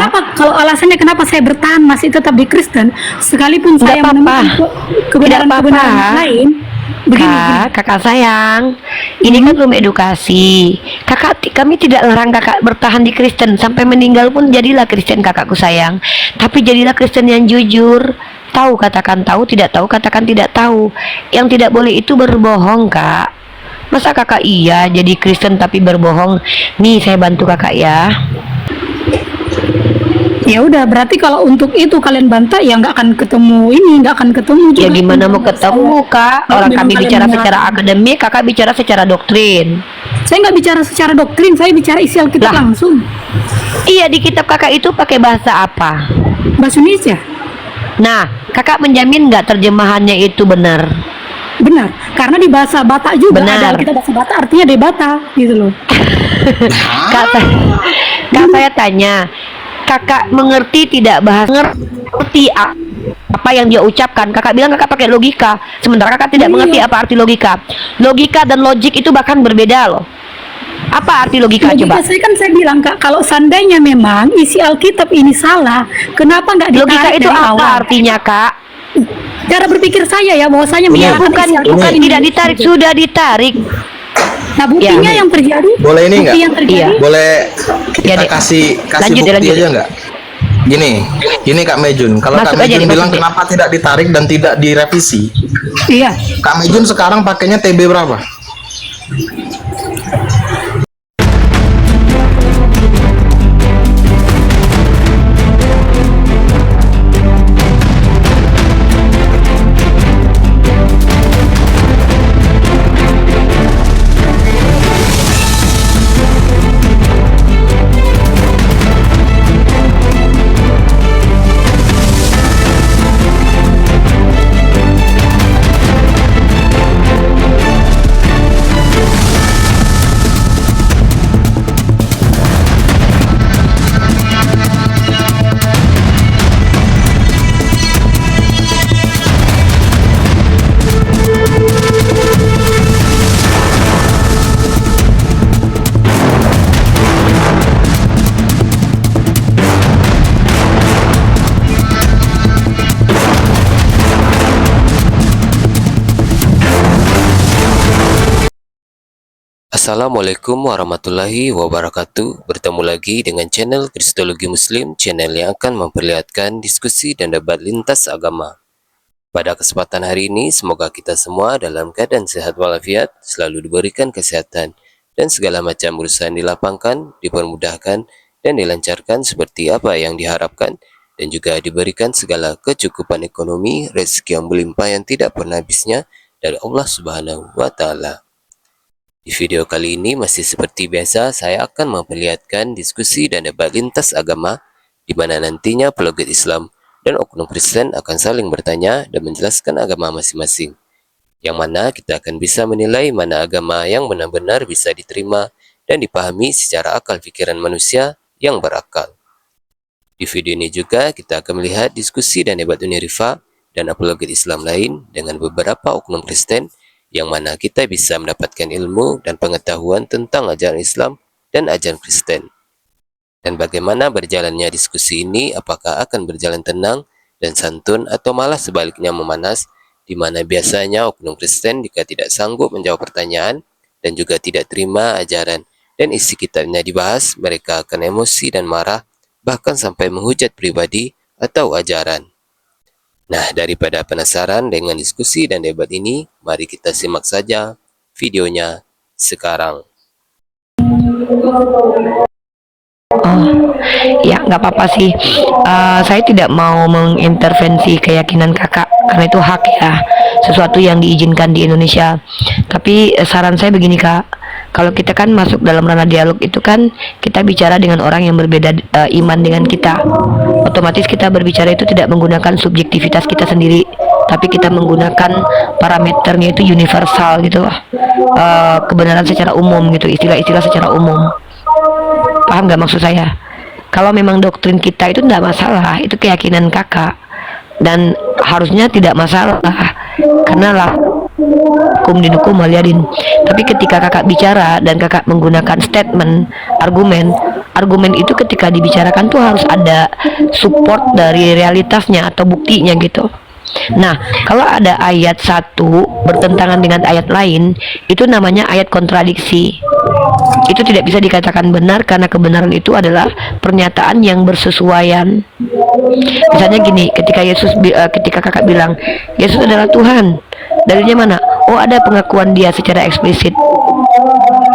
kenapa kalau alasannya kenapa saya bertahan masih tetap di Kristen sekalipun Nggak saya menemukan kebenaran-kebenaran lain. Begini, Kakak sayang, ini kan room edukasi. Kami tidak larang kakak bertahan di Kristen sampai meninggal pun jadilah Kristen kakakku sayang. Tapi jadilah Kristen yang jujur. Tahu katakan tahu, tidak tahu katakan tidak tahu. Yang tidak boleh itu berbohong, Kak. Masa kakak iya jadi Kristen tapi berbohong? Nih saya bantu kakak ya. ya udah berarti kalau untuk itu kalian bantah ya nggak akan ketemu ini, nggak akan ketemu juga. Ya gimana mau ketemu, Kak? Kalau Orang memang kami kalian bicara menyalahkan. secara akademik, kakak bicara secara doktrin. Saya nggak bicara secara doktrin, saya bicara isi Alkitab Lah. langsung. Iya, di kitab kakak itu pakai bahasa apa? Bahasa Indonesia. Nah, kakak menjamin nggak terjemahannya itu benar? Benar, karena di bahasa Batak juga Benar. ada Alkitab bahasa Batak, artinya debata gitu loh. Kak, kak saya tanya, kakak mengerti tidak bahasa ngerti apa yang dia ucapkan? Kakak bilang kakak pakai logika, sementara kakak tidak Iya. mengerti apa arti logika. Logika dan logik itu bahkan berbeda loh. Apa arti logika coba? Saya bilang Kak, kalau seandainya memang isi Alkitab ini salah, kenapa nggak ditarik Logika itu dari apa awal? artinya, Kak? Cara berpikir saya ya, bahwasanya menyalahkan Bukan, isi Alkitab bukan ini. tidak ditarik, sudah ditarik. Nah buktinya Ya. yang terjadi, Boleh ini bukti nggak? yang terjadi, Iya. Boleh Ya, kita Dek. kasih Lanjut, bukti lanjut. aja nggak? Gini Kak Mejun, kalau Masuk Kak aja Mejun nih, bilang masuk, Dek. kenapa tidak ditarik dan tidak direvisi, iya. Kak Mejun sekarang pakainya TB berapa? Assalamualaikum warahmatullahi wabarakatuh. Bertemu lagi dengan channel Kristologi Muslim, channel yang akan memperlihatkan diskusi dan debat lintas agama. Pada kesempatan hari ini, semoga kita semua dalam keadaan sehat walafiat, selalu diberikan kesehatan, dan segala macam urusan dilapangkan, dipermudahkan, dan dilancarkan seperti apa yang diharapkan, dan juga diberikan segala kecukupan ekonomi, rezeki yang melimpah yang tidak pernah habisnya dari Allah Subhanahu wa Ta'ala. Di video kali ini masih seperti biasa, saya akan memperlihatkan diskusi dan debat lintas agama, di mana nantinya peloget Islam dan oknum Kristen akan saling bertanya dan menjelaskan agama masing-masing. Yang mana kita akan bisa menilai mana agama yang benar-benar bisa diterima dan dipahami secara akal pikiran manusia yang berakal. Di video ini juga kita akan melihat diskusi dan debat Unirifa dan apologet Islam lain dengan beberapa oknum Kristen, yang mana kita bisa mendapatkan ilmu dan pengetahuan tentang ajaran Islam dan ajaran Kristen. Dan bagaimana berjalannya diskusi ini, apakah akan berjalan tenang dan santun atau malah sebaliknya memanas, di mana biasanya oknum Kristen jika tidak sanggup menjawab pertanyaan dan juga tidak terima ajaran dan isi kitabnya dibahas, mereka akan emosi dan marah, bahkan sampai menghujat pribadi atau ajaran. Nah, daripada penasaran dengan diskusi dan debat ini, mari kita simak saja videonya sekarang. Oh, ya nggak apa-apa sih. Saya tidak mau mengintervensi keyakinan kakak karena itu hak ya, sesuatu yang diizinkan di Indonesia. Tapi saran saya begini kak, kalau kita kan masuk dalam ranah dialog itu kan kita bicara dengan orang yang berbeda iman dengan kita. Otomatis kita berbicara itu tidak menggunakan subjektivitas kita sendiri, tapi kita menggunakan parameternya itu universal gitu, kebenaran secara umum gitu, istilah-istilah secara umum. Paham nggak maksud saya? Kalau memang doktrin kita itu tidak masalah, itu keyakinan kakak dan harusnya tidak masalah, karena lah kum dinukum waliyadin. Tapi ketika kakak bicara dan kakak menggunakan statement, argumen itu ketika dibicarakan tuh harus ada support dari realitasnya atau buktinya gitu. Nah, kalau ada ayat satu bertentangan dengan ayat lain, itu namanya ayat kontradiksi. Itu tidak bisa dikatakan benar karena kebenaran itu adalah pernyataan yang bersesuaian. Misalnya gini, ketika kakak bilang Yesus adalah Tuhan, dalilnya mana? Oh, ada pengakuan dia secara eksplisit.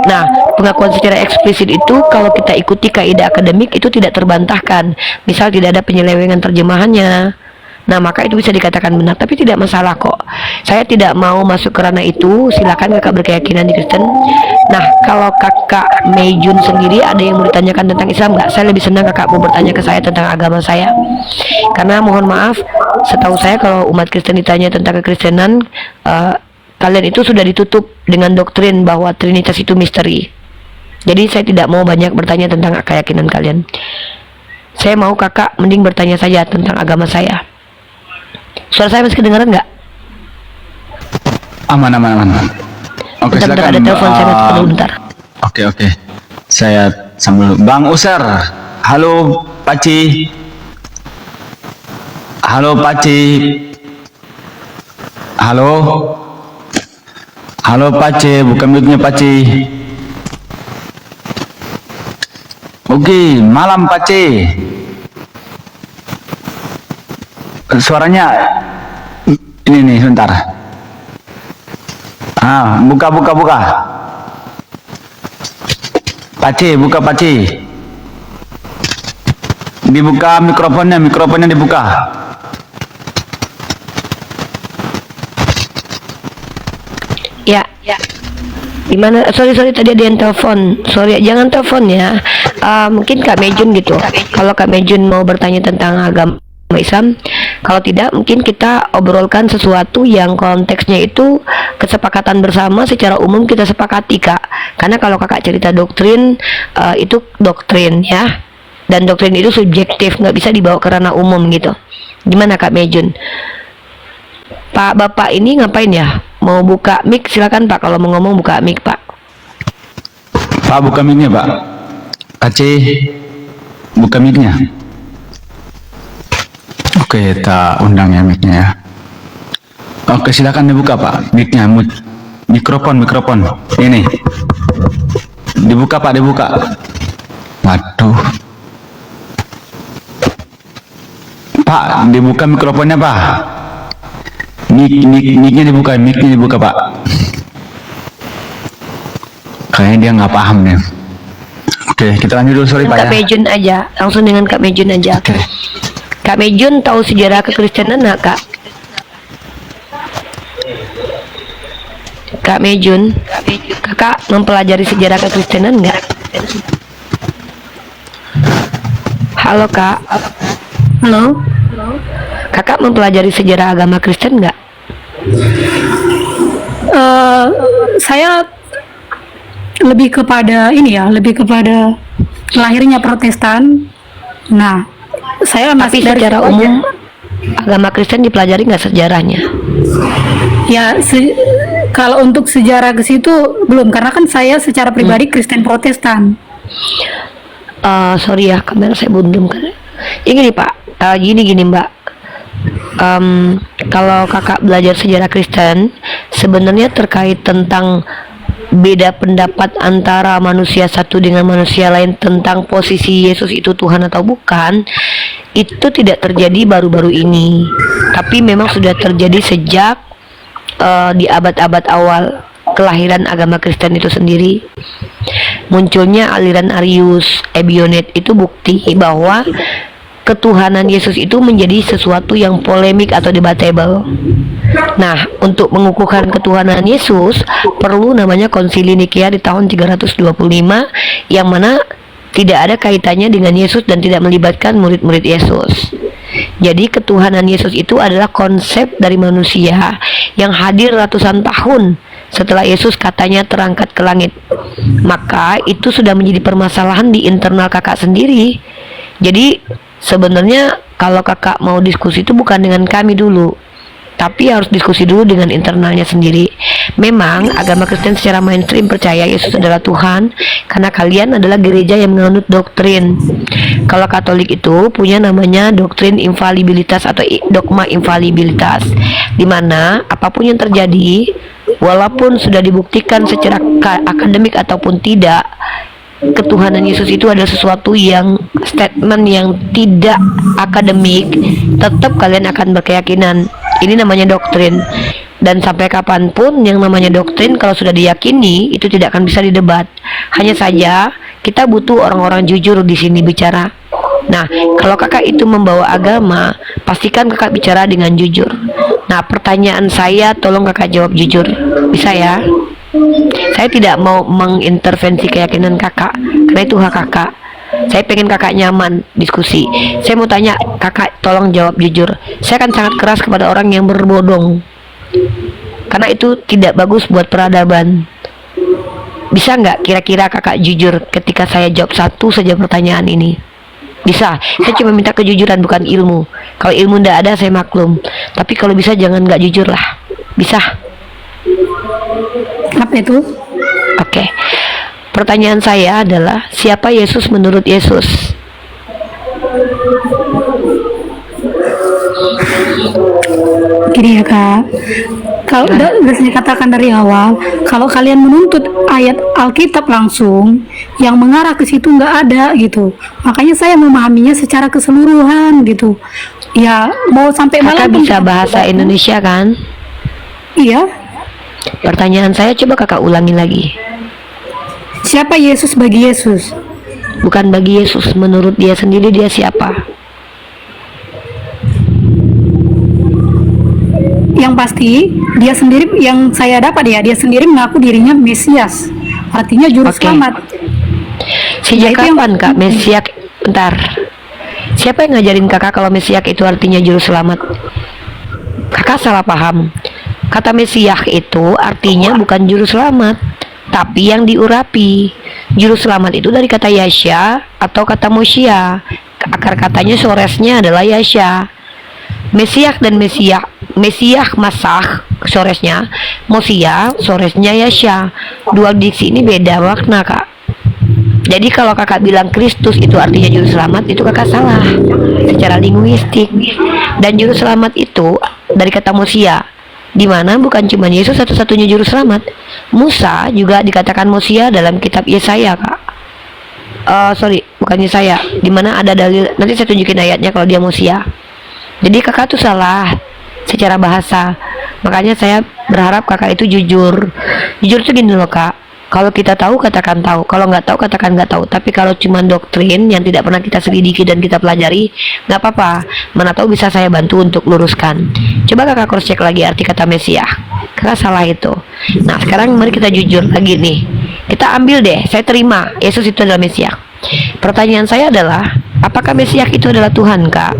Nah, pengakuan secara eksplisit itu kalau kita ikuti kaidah akademik itu tidak terbantahkan. Misal tidak ada penyelewengan terjemahannya. Nah, maka itu bisa dikatakan benar, tapi tidak masalah kok. Saya tidak mau masuk ke ranah itu, silakan kakak berkeyakinan di Kristen. Nah, kalau kakak Mejun sendiri ada yang mau ditanyakan tentang Islam nggak? Saya lebih senang kakak mau bertanya ke saya tentang agama saya. Karena mohon maaf, setahu saya kalau umat Kristen ditanya tentang kekristenan, kalian itu sudah ditutup dengan doktrin bahwa Trinitas itu misteri. Jadi saya tidak mau banyak bertanya tentang keyakinan kalian. Saya mau kakak mending bertanya saja tentang agama saya. Suara saya masih kedengaran nggak? Aman. Oke, Bentar, silakan. ada telepon saya masuk dulu bentar. Oke. Saya sambil Bang User. Halo, Paci. Halo, Paci. Halo, Paci. Bukan mic-nya Paci. Oke, malam Paci. Suaranya ini nih, sebentar. Buka. Paci, buka Paci. Dibuka mikrofonnya dibuka. Ya. Gimana? Sorry tadi ada yang telepon. Sorry, jangan telepon ya. Mungkin Kak Mejun gitu. Kalau Kak Mejun mau bertanya tentang agama Islam, kalau tidak mungkin kita obrolkan sesuatu yang konteksnya itu kesepakatan bersama secara umum kita sepakati Kak. Karena kalau kakak cerita doktrin, itu doktrin ya, dan doktrin itu subjektif, nggak bisa dibawa ke ranah umum gitu. Gimana Kak Mejun? Pak Bapak ini ngapain ya? Mau buka mic silakan Pak, kalau mau ngomong buka mic Pak. Pak, buka mic-nya Pak. Aceh, buka mic-nya. Oke, kita undang ya mic-nya ya. Oke, silakan dibuka Pak mic-nya. Mikrofon. Ini. Dibuka Pak, dibuka. Waduh. Pak, dibuka mikrofonnya Pak. Mic-nya dibuka Pak. Kayaknya dia nggak paham nih. Oke, kita lanjut dulu, sorry Pak Kak ya. Mejun aja, langsung dengan Kak Mejun aja. Oke. Kak Mejun tahu sejarah kekristenan nggak Kak? Kak Mejun, kakak mempelajari sejarah kekristenan nggak? Halo Kak. Halo. Kakak mempelajari sejarah agama Kristen nggak? Saya lebih kepada lahirnya Protestan. Nah, saya Tapi masih dari secara situ aja. umum agama Kristen dipelajari nggak sejarahnya? Ya, kalau untuk sejarah ke situ belum, karena kan saya secara pribadi Kristen Protestan. Sorry ya, kamera saya bundem kan. Ini nih Pak, gini Mbak. Kalau kakak belajar sejarah Kristen, sebenarnya terkait tentang beda pendapat antara manusia satu dengan manusia lain tentang posisi Yesus itu Tuhan atau bukan, itu tidak terjadi baru-baru ini, tapi memang sudah terjadi sejak di abad-abad awal kelahiran agama Kristen itu sendiri. Munculnya aliran Arius, Ebionet itu bukti bahwa ketuhanan Yesus itu menjadi sesuatu yang polemik atau debatable. Nah, untuk mengukuhkan ketuhanan Yesus perlu namanya Konsili Nikea di tahun 325 yang mana tidak ada kaitannya dengan Yesus dan tidak melibatkan murid-murid Yesus. Jadi ketuhanan Yesus itu adalah konsep dari manusia yang hadir ratusan tahun setelah Yesus katanya terangkat ke langit. Maka itu sudah menjadi permasalahan di internal kakak sendiri. Jadi sebenarnya kalau kakak mau diskusi itu bukan dengan kami dulu, tapi harus diskusi dulu dengan internalnya sendiri. Memang agama Kristen secara mainstream percaya Yesus adalah Tuhan karena kalian adalah gereja yang menganut doktrin. Kalau Katolik itu punya namanya doktrin infalibilitas atau dogma infalibilitas, di mana apapun yang terjadi, walaupun sudah dibuktikan secara akademik ataupun tidak, ketuhanan Yesus itu adalah sesuatu yang statement yang tidak akademik, tetap kalian akan berkeyakinan. Ini namanya doktrin. Dan sampai kapanpun yang namanya doktrin kalau sudah diyakini itu tidak akan bisa didebat. Hanya saja kita butuh orang-orang jujur di sini bicara. Nah, kalau kakak itu membawa agama, pastikan kakak bicara dengan jujur. Nah, pertanyaan saya tolong kakak jawab jujur. Bisa ya? Saya tidak mau mengintervensi keyakinan kakak, karena itu hak kakak. Saya pengen kakak nyaman diskusi. Saya mau tanya kakak, tolong jawab jujur. Saya akan sangat keras kepada orang yang berbodong, karena itu tidak bagus buat peradaban. Bisa nggak kira-kira kakak jujur ketika saya jawab satu saja pertanyaan ini? Bisa. Saya cuma minta kejujuran, bukan ilmu. Kalau ilmu ndak ada saya maklum, tapi kalau bisa jangan nggak jujur lah. Bisa? Apa itu? Oke. Pertanyaan saya adalah, siapa Yesus menurut Yesus? Gini ya kak, kalau udah saya katakan dari awal, kalau kalian menuntut ayat Alkitab langsung, yang mengarah ke situ nggak ada gitu. Makanya saya memahaminya secara keseluruhan gitu. Ya mau sampai Kakak malam bisa bahasa Indonesia kan? Iya. Pertanyaan saya coba kakak ulangi lagi. Siapa Yesus bagi Yesus? Bukan bagi Yesus, menurut dia sendiri dia siapa? Yang pasti dia sendiri, yang saya dapat ya, dia sendiri mengaku dirinya Mesias, artinya juru Oke. selamat. Sejak Nah, itu yang- kapan kak Mesiak? Bentar. Siapa yang ngajarin kakak kalau Mesiak itu artinya juru selamat? Kakak salah paham. Kata Mesiak itu artinya bukan juru selamat, tapi yang diurapi. Juru selamat itu dari kata Yasha atau kata Mosia. Akar katanya soresnya adalah Yasha. Mesiak dan Mesiah Masah soresnya, Mosia soresnya Yasha. Dua diksi ini beda makna kak. Jadi kalau kakak bilang Kristus itu artinya juru selamat, itu kakak salah secara linguistik. Dan juru selamat itu dari kata Mosia, di mana bukan cuma Yesus satu-satunya juru selamat. Musa juga dikatakan Mosia dalam kitab Yesaya kak. Bukan Yesaya, di mana ada dalil, nanti saya tunjukin ayatnya kalau dia Mosia. Jadi kakak tuh salah secara bahasa. Makanya saya berharap kakak itu jujur. Jujur tuh gini loh kak, kalau kita tahu katakan tahu, kalau nggak tahu katakan nggak tahu. Tapi kalau cuma doktrin yang tidak pernah kita selidiki dan kita pelajari, nggak apa-apa. Mana tahu bisa saya bantu untuk luruskan. Coba kakak cross check lagi arti kata Mesiah. Kakak salah itu. Nah sekarang mari kita jujur lagi nih. Kita ambil deh, saya terima Yesus itu adalah Mesiah. Pertanyaan saya adalah, apakah Mesiah itu adalah Tuhan kak?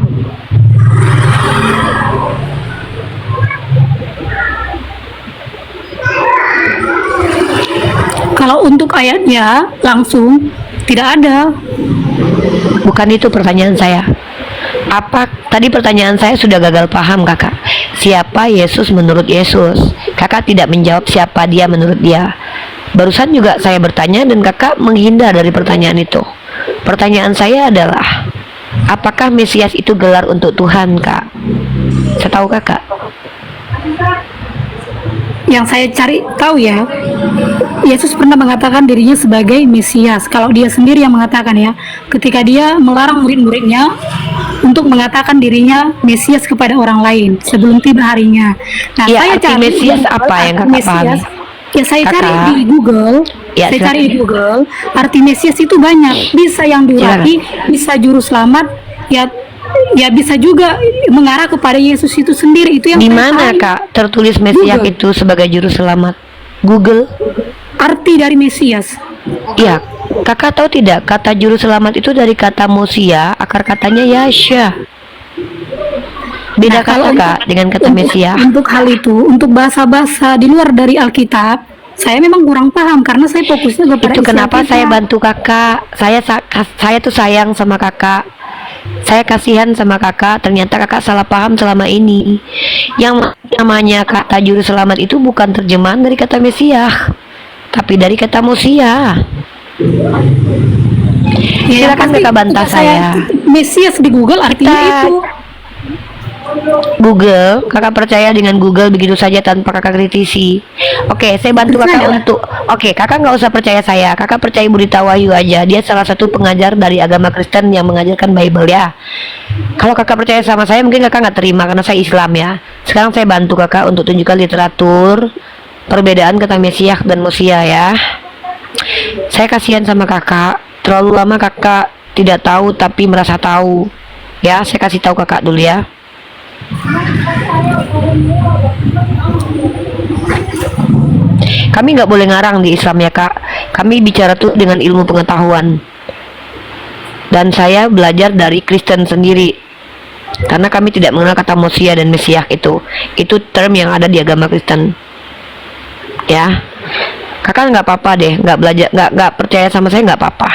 Kalau untuk ayatnya langsung tidak ada. Bukan itu pertanyaan saya. Apa tadi pertanyaan saya sudah gagal paham kakak? Siapa Yesus menurut Yesus? Kakak tidak menjawab siapa dia menurut dia. Barusan juga saya bertanya dan kakak menghindar dari pertanyaan itu. Pertanyaan saya adalah, apakah Mesias itu gelar untuk Tuhan kak? Setahu kakak? Yang saya cari tahu ya, Yesus pernah mengatakan dirinya sebagai Mesias. Kalau dia sendiri yang mengatakan ya, ketika dia melarang murid-muridnya untuk mengatakan dirinya Mesias kepada orang lain sebelum tiba harinya. Nah, Ya, saya arti cari Mesias apa yang kakak pahami? Ya saya cari Kakak. di Google. Ya, Saya cari silakan. di Google. Arti Mesias itu banyak. Bisa yang diurapi, bisa juru selamat. Ya bisa juga mengarah kepada Yesus itu sendiri. Itu yang Di saya mana cari. kak tertulis Mesias Google. itu sebagai juru selamat? Google. Arti dari Mesias. Ya, kakak tahu tidak kata juru selamat itu dari kata Mosia, akar katanya Yasha. Beda Nah, kalau kata kak dengan kata Mesias. Untuk hal itu, untuk bahasa-bahasa di luar dari Alkitab, saya memang kurang paham karena saya fokusnya kepada Itu isi kenapa Alkitab. saya bantu kakak. Saya tuh sayang sama kakak. Saya kasihan sama kakak, ternyata kakak salah paham selama ini. Yang namanya kata juru selamat itu bukan terjemahan dari kata Mesias, tapi dari kata Mosia. Ya, Silakan pasti kakak bantah saya. Mesias di Google artinya Kita- itu. Google, kakak percaya dengan Google begitu saja tanpa kakak kritisi. Oke, saya bantu kakak Percaya. untuk. Oke, kakak nggak usah percaya saya. Kakak percaya Burita Wahyu aja. Dia salah satu pengajar dari agama Kristen yang mengajarkan Bible ya. Kalau kakak percaya sama saya, mungkin kakak nggak terima karena saya Islam ya. Sekarang saya bantu kakak untuk tunjukkan literatur perbedaan kata Mesias dan Mosia ya. Saya kasihan sama kakak. Terlalu lama kakak tidak tahu tapi merasa tahu. Ya, saya kasih tahu kakak dulu ya. Kami nggak boleh ngarang di Islam ya kak. Kami bicara tuh dengan ilmu pengetahuan. Dan saya belajar dari Kristen sendiri. Karena kami tidak mengenal kata Mosia dan Mesias itu. Itu term yang ada di agama Kristen. Ya, kakak nggak apa-apa deh, nggak belajar, nggak percaya sama saya nggak apa-apa.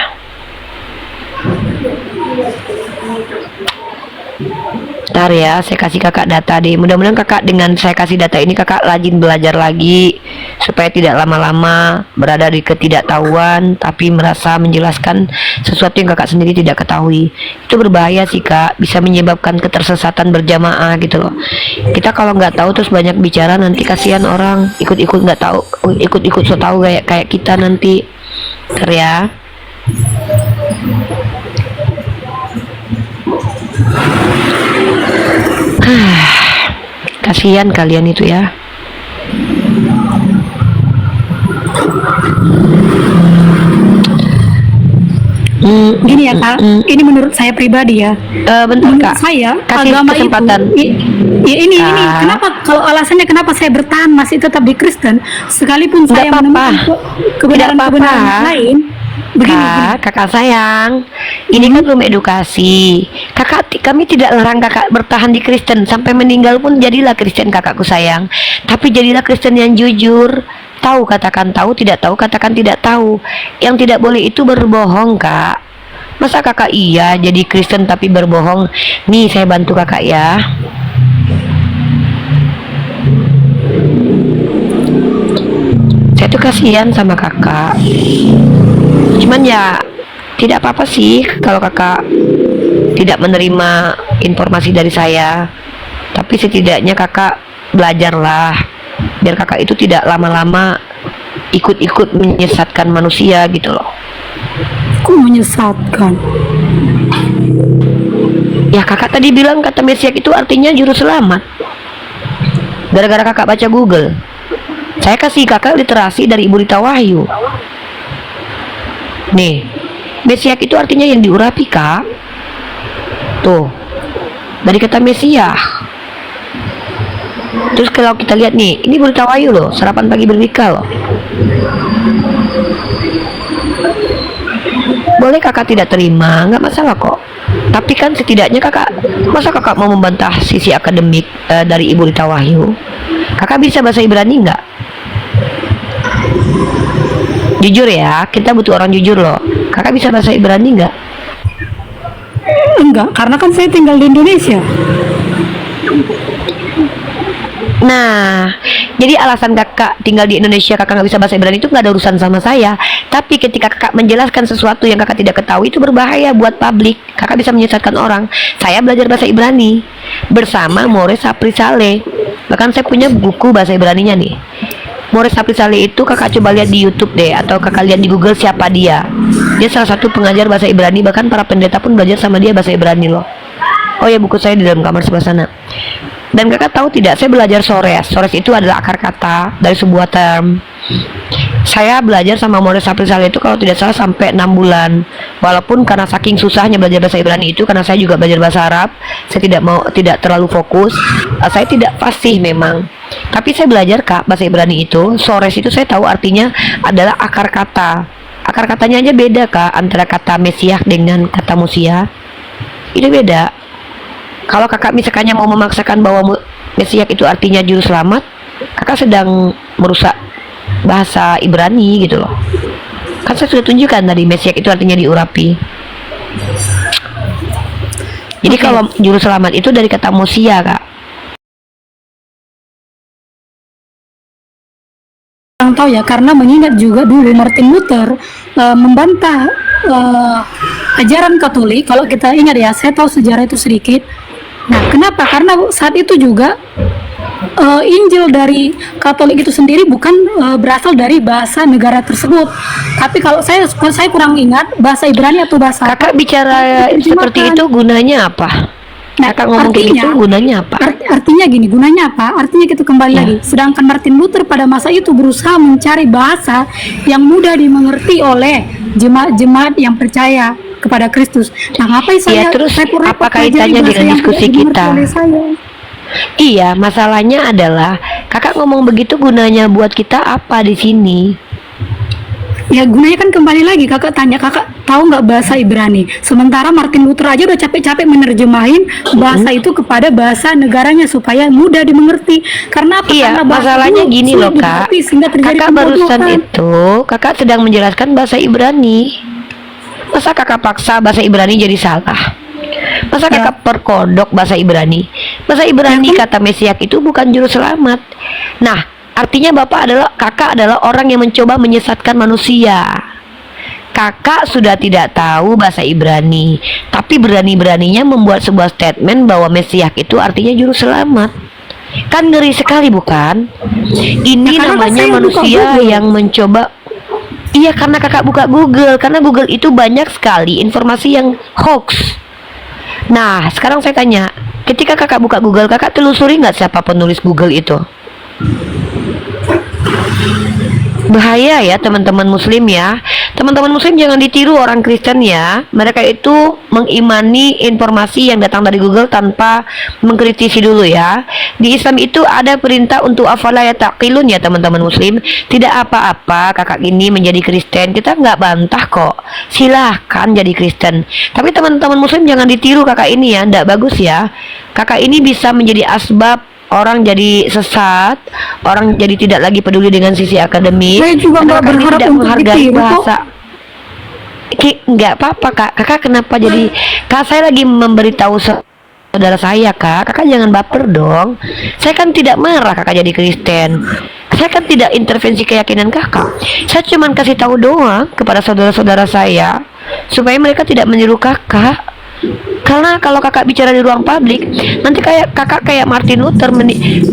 Ntar ya, saya kasih kakak data deh. Mudah-mudahan kakak dengan saya kasih data ini kakak rajin belajar lagi supaya tidak lama-lama berada di ketidaktahuan tapi merasa menjelaskan sesuatu yang kakak sendiri tidak ketahui. Itu berbahaya sih kak, bisa menyebabkan ketersesatan berjamaah gitu loh. Kita kalau nggak tahu terus banyak bicara nanti kasihan orang ikut-ikut nggak tahu, ikut-ikut so tahu kayak kita nanti. Ntar ya. Kasihan kalian itu ya. Gini ya kak, ini menurut saya pribadi ya. Bentar Menurut kak, saya kasih agama kesempatan. itu, ya ini Kak. kenapa kalau alasannya kenapa saya bertahan masih tetap di Kristen sekalipun Nggak saya apa-apa. menemukan kebenaran-kebenaran Tidak apa-apa. lain. Begini, Kakak sayang, ini kan room edukasi. Kami tidak larang kakak bertahan di Kristen sampai meninggal pun jadilah Kristen kakakku sayang. Tapi jadilah Kristen yang jujur. Tahu katakan tahu, tidak tahu katakan tidak tahu. Yang tidak boleh itu berbohong kak. Masa kakak iya jadi Kristen tapi berbohong? Nih saya bantu kakak ya. Saya tuh kasihan sama kakak. Cuman ya tidak apa-apa sih kalau kakak tidak menerima informasi dari saya. Tapi setidaknya kakak belajarlah biar kakak itu tidak lama-lama ikut-ikut menyesatkan manusia gitu loh. kok menyesatkan? Ya kakak tadi bilang kata Mesias itu artinya juru selamat. Gara-gara kakak baca Google. Saya kasih kakak literasi dari Ibu Rita Wahyu. Nih, Mesias itu artinya yang diurapi kak. Tuh, dari kata Mesias. Terus kalau kita lihat nih, ini Ibu Rita Wahyu loh, sarapan pagi berwika loh. Boleh kakak tidak terima, nggak masalah kok. Tapi kan setidaknya kakak, masa kakak mau membantah sisi akademik dari Ibu Rita Wahyu? Kakak bisa bahasa Ibrani nggak? Jujur ya, kita butuh orang jujur loh. Kakak bisa bahasa Ibrani nggak? Enggak, karena kan saya tinggal di Indonesia. Nah, jadi alasan kakak tinggal di Indonesia kakak nggak bisa bahasa Ibrani itu nggak ada urusan sama saya. Tapi ketika kakak menjelaskan sesuatu yang kakak tidak ketahui itu berbahaya buat publik. Kakak bisa menyesatkan orang. Saya belajar bahasa Ibrani bersama More Sapri Saleh. Bahkan saya punya buku bahasa Ibraninya nih. More Sapri Saleh itu kakak coba lihat di YouTube deh, atau kakak lihat di Google siapa dia. Dia salah satu pengajar bahasa Ibrani, bahkan para pendeta pun belajar sama dia bahasa Ibrani loh. Oh ya, buku saya di dalam kamar sebelah sana. Dan kakak tahu tidak, saya belajar Sores. Sores itu adalah akar kata dari sebuah term. Saya belajar sama More Sapri Saleh itu kalau tidak salah sampai 6 bulan. Walaupun karena saking susahnya belajar bahasa Ibrani itu, karena saya juga belajar bahasa Arab, saya tidak terlalu fokus. Saya tidak fasih memang. Tapi saya belajar kak bahasa Ibrani itu. Sores itu saya tahu artinya adalah akar kata. Akar katanya aja beda kak antara kata Mesias dengan kata Mosia. Itu beda. Kalau kakak misalkannya mau memaksakan bahwa Mesias itu artinya juru selamat, kakak sedang merusak bahasa Ibrani gitu loh. Kan saya sudah tunjukkan tadi Mesias itu artinya diurapi. Jadi Oke. kalau juru selamat itu dari kata Mosia, Kak. Kurang tahu ya, karena mengingat juga dulu Martin Luther membantah ajaran Katolik. Kalau kita ingat ya, saya tahu sejarah itu sedikit. Nah, kenapa? Karena saat itu juga Injil dari Katolik itu sendiri bukan berasal dari bahasa negara tersebut. Tapi kalau saya kurang ingat bahasa Ibrani atau bahasa apa. Kakak bicara seperti itu gunanya apa? Nah, Kakak ngomong kayak gitu gunanya apa? Artinya gini, gunanya apa? Artinya kita kembali Ya. lagi. Sedangkan Martin Luther pada masa itu berusaha mencari bahasa yang mudah dimengerti oleh jemaat-jemaat yang percaya kepada Kristus. Nah, ngapain saya terus repot-repot apa kaitannya pelajari bahasa dengan yang diskusi tidak dimengerti kita? oleh saya? Iya, masalahnya adalah kakak ngomong begitu gunanya buat kita apa di sini? Ya gunanya kan kembali lagi, kakak tanya, kakak tahu nggak bahasa Ibrani? Sementara Martin Luther aja udah capek-capek menerjemahin bahasa itu kepada bahasa negaranya supaya mudah dimengerti. Karena apa? Iya, Karena bahasa masalahnya itu gini sulit loh, Kak. dimengerti sehingga terjadi Kakak barusan pembodohan. itu, kakak sedang menjelaskan bahasa Ibrani. Masa kakak paksa bahasa Ibrani jadi salah? Masa Ya. kakak perkodok bahasa Ibrani? Bahasa Ibrani Ya kan? kata Mesiak itu bukan juru selamat. Nah, artinya kakak adalah orang yang mencoba menyesatkan manusia. Kakak sudah tidak tahu bahasa Ibrani, tapi berani-beraninya membuat sebuah statement bahwa Mesiak itu artinya juru selamat. Kan ngeri sekali, bukan? Ini Ya, karena namanya saya buka manusia Google. yang mencoba. Iya, karena kakak buka Google, karena Google itu banyak sekali informasi yang hoax. Nah, sekarang saya tanya, ketika kakak buka Google, kakak telusuri nggak siapa penulis Google itu? Bahaya ya teman-teman muslim ya. Teman-teman muslim jangan ditiru orang Kristen ya. Mereka itu mengimani informasi yang datang dari Google tanpa mengkritisi dulu ya. Di Islam itu ada perintah untuk afala yataqilun ya teman-teman muslim. Tidak apa-apa kakak ini menjadi Kristen, kita nggak bantah kok. Silahkan jadi Kristen. Tapi teman-teman muslim jangan ditiru kakak ini ya, nggak bagus ya. Kakak ini bisa menjadi asbab orang jadi sesat, orang jadi tidak lagi peduli dengan sisi akademik. Saya juga karena nggak kakak ini berharap tidak untuk menghargai ditiru kok. bahasa. Nggak apa-apa kak. Kakak kenapa jadi? Kak, saya lagi memberitahu saudara saya, kakak jangan baper dong. Saya kan tidak marah kakak jadi Kristen. Saya kan tidak intervensi keyakinan kakak. Saya cuma kasih tahu doang kepada saudara-saudara saya supaya mereka tidak meniru kakak. Karena kalau kakak bicara di ruang publik, nanti kakak kayak Martin Luther.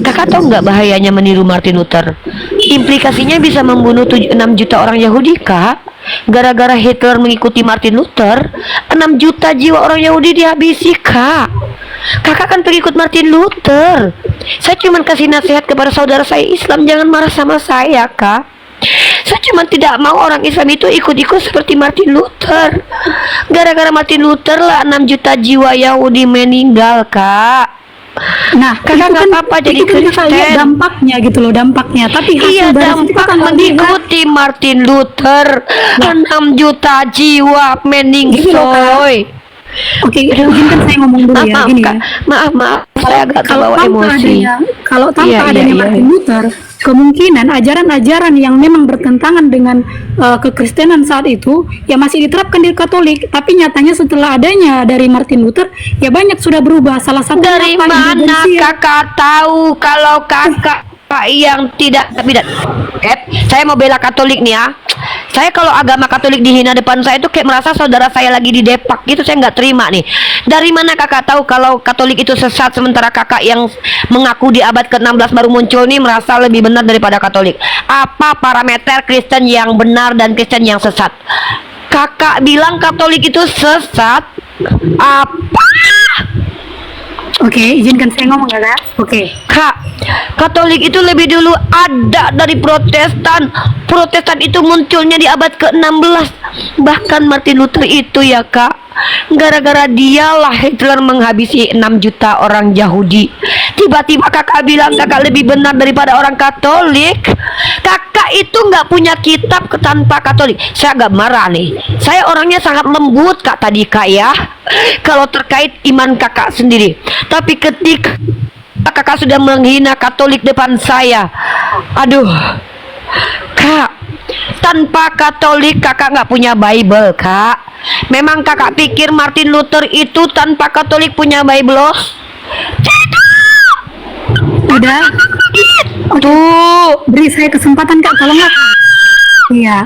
Kakak tahu nggak bahayanya meniru Martin Luther? Implikasinya bisa membunuh 6 juta orang Yahudi, kak. Gara-gara Hitler mengikuti Martin Luther, 6 juta jiwa orang Yahudi dihabisi, kak. Kakak kan pengikut Martin Luther. Saya cuma kasih nasihat kepada saudara saya Islam, jangan marah sama saya, kak. Saya cuma tidak mau orang Islam itu ikut-ikut seperti Martin Luther. Gara-gara Martin Luther lah 6 juta jiwa Yahudi meninggal, kak. Nah, Kakak itu nggak apa-apa jadi itu kan kakak lihat Kristen. dampaknya gitu loh, dampaknya. Tapi hasil Iya, dari situ dampak kakak nggak lihat. mengikuti Martin Luther. 6 juta jiwa meninggal, Gini loh, Kak. coy. Oke, izinkan saya ngomong dulu ya, Maaf, gini Kak. ya. Maaf, saya agak terbawa emosi. Kalau tanpa Iya, adanya iya. Martin Luther, kemungkinan ajaran-ajaran yang memang bertentangan dengan kekristenan saat itu ya masih diterapkan di Katolik. Tapi nyatanya setelah adanya dari Martin Luther, ya banyak sudah berubah. Salah satu Dari mana indulgensia. kakak tahu kalau kakak yang tidak saya mau bela Katolik nih ya. Saya kalau agama Katolik dihina depan saya itu kayak merasa saudara saya lagi didepak gitu, saya nggak terima nih. Dari mana kakak tahu kalau Katolik itu sesat sementara kakak yang mengaku di abad ke-16 baru muncul nih merasa lebih benar daripada Katolik? Apa parameter Kristen yang benar dan Kristen yang sesat? Kakak bilang Katolik itu sesat? Apa? Oke, izinkan saya ngomong ya, Kak. Oke. Kak, Katolik itu lebih dulu ada dari Protestan. Protestan itu munculnya di abad ke-16. Bahkan Martin Luther itu ya, Kak, gara-gara dialah Hitler menghabisi 6 juta orang Yahudi. Tiba-tiba kakak bilang kakak lebih benar daripada orang Katolik. Kakak itu nggak punya kitab tanpa Katolik. Saya agak marah nih. Saya orangnya sangat lembut, Kak, tadi, Kak, ya, kalau terkait iman kakak sendiri. Tapi ketika kakak sudah menghina Katolik depan saya, aduh, Kak, Tanpa Katolik kakak nggak punya Bible, Kak. Memang kakak pikir Martin Luther itu tanpa Katolik punya Bible? Udah, Tuh, beri saya kesempatan Kak, kalau nggak. Iya.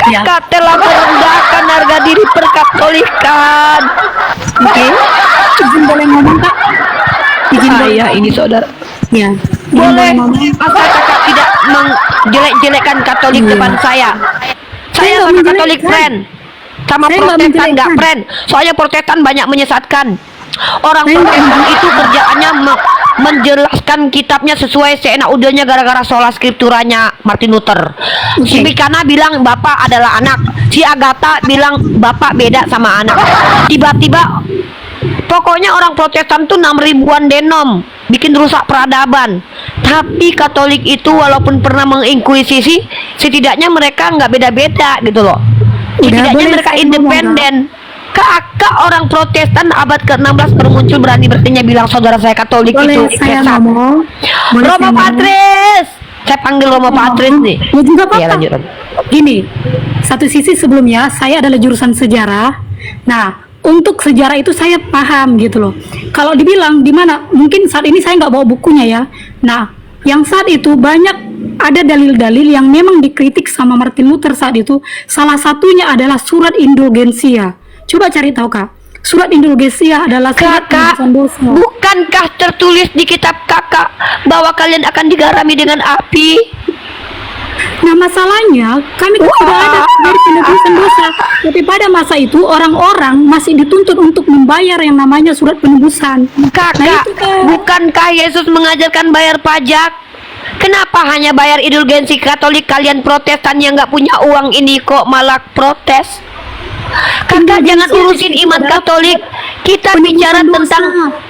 Ya. kakak telah merendahkan harga diri perkatolikan. Oke. Izin boleh ngomong Kak? Izin boleh. Saya ini saudara. Ya. Izin Boleh, ngomong. asal kakak tidak menjelek-jelekkan Katolik Iya. depan saya. Saya Saya nggak sama Katolik menjelekkan. friend, sama Saya nggak Protestan nggak menjelekkan. friend. Soalnya Protestan banyak menyesatkan. Orang Saya nggak Protestan menjelekkan. itu kerjaannya menjelaskan kitabnya sesuai seenak udahnya gara-gara sola skripturanya Martin Luther. Si Oke. Mikana bilang bapak adalah anak, si Agatha bilang bapak beda sama anak. Tiba-tiba pokoknya orang Protestan tuh 6 ribuan denom, bikin rusak peradaban. Tapi Katolik itu walaupun pernah menginkuisisi, setidaknya mereka nggak beda-beda gitu loh. Setidaknya boleh mereka saya ngomong, independen. Kakak orang Protestan abad ke-16 baru muncul berani bertanya bilang saudara saya Katolik Boleh itu saya sesat. ngomong? Boleh saya Romo ngomong? Patris, saya panggil Romo Patris nih. Ya juga Iya, apa-apa. lanjut. Gini, satu sisi sebelumnya saya adalah jurusan sejarah. Nah, untuk sejarah itu saya paham gitu loh. Kalau dibilang di mana, mungkin saat ini saya nggak bawa bukunya ya. Nah, yang saat itu banyak ada dalil-dalil yang memang dikritik sama Martin Luther saat itu. Salah satunya adalah surat indulgensia. Coba cari tahu Kak. Surat indulgensia adalah surat Kakak, penebusan dosa. bukankah tertulis di kitab kakak bahwa kalian akan digarami dengan api? Nah masalahnya kami kan sudah ada dari penebusan dosa, tapi pada masa itu orang-orang masih dituntut untuk membayar yang namanya surat penebusan. Kakak, itu, Kak. bukankah Yesus mengajarkan bayar pajak? Kenapa hanya bayar indulgensi Katolik? Kalian Protestan yang nggak punya uang ini kok malah protes? Kakak jangan urusin iman Katolik. Kita bicara tentang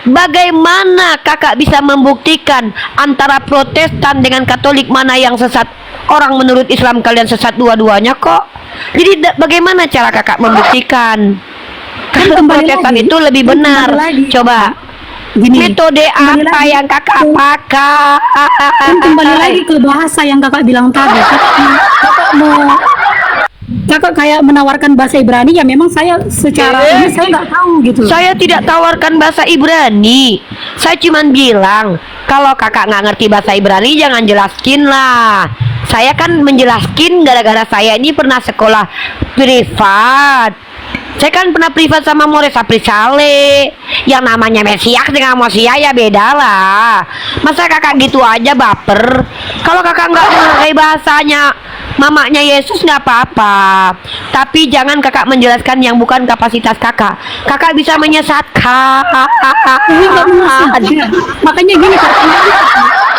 bagaimana kakak bisa membuktikan antara Protestan dengan Katolik mana yang sesat. Orang menurut Islam kalian sesat dua-duanya kok. Jadi bagaimana cara kakak membuktikan? Kalau kembali Protestan lagi. itu lebih benar. Kembali lagi. Coba. Gini, Metode kembali apa lagi. yang kakak pakai? Kan kembali lagi ke bahasa yang kakak bilang tadi. Kakak kayak menawarkan bahasa Ibrani, ya memang saya secara ini saya nggak tahu gitu. Saya tidak tawarkan bahasa Ibrani. Saya cuman bilang kalau kakak nggak ngerti bahasa Ibrani jangan jelaskin lah. Saya kan menjelaskin gara-gara saya ini pernah sekolah privat. Saya kan pernah privat sama Mores Aprisale. Yang namanya Mesias dengan Mosia ya beda lah. Masa kakak gitu aja baper? Kalau kakak nggak mengerti bahasanya mamanya Yesus nggak apa-apa. Tapi jangan kakak menjelaskan yang bukan kapasitas kakak. Kakak bisa menyesatkan. Ini nggak menyesatkan. Makanya gini Kak,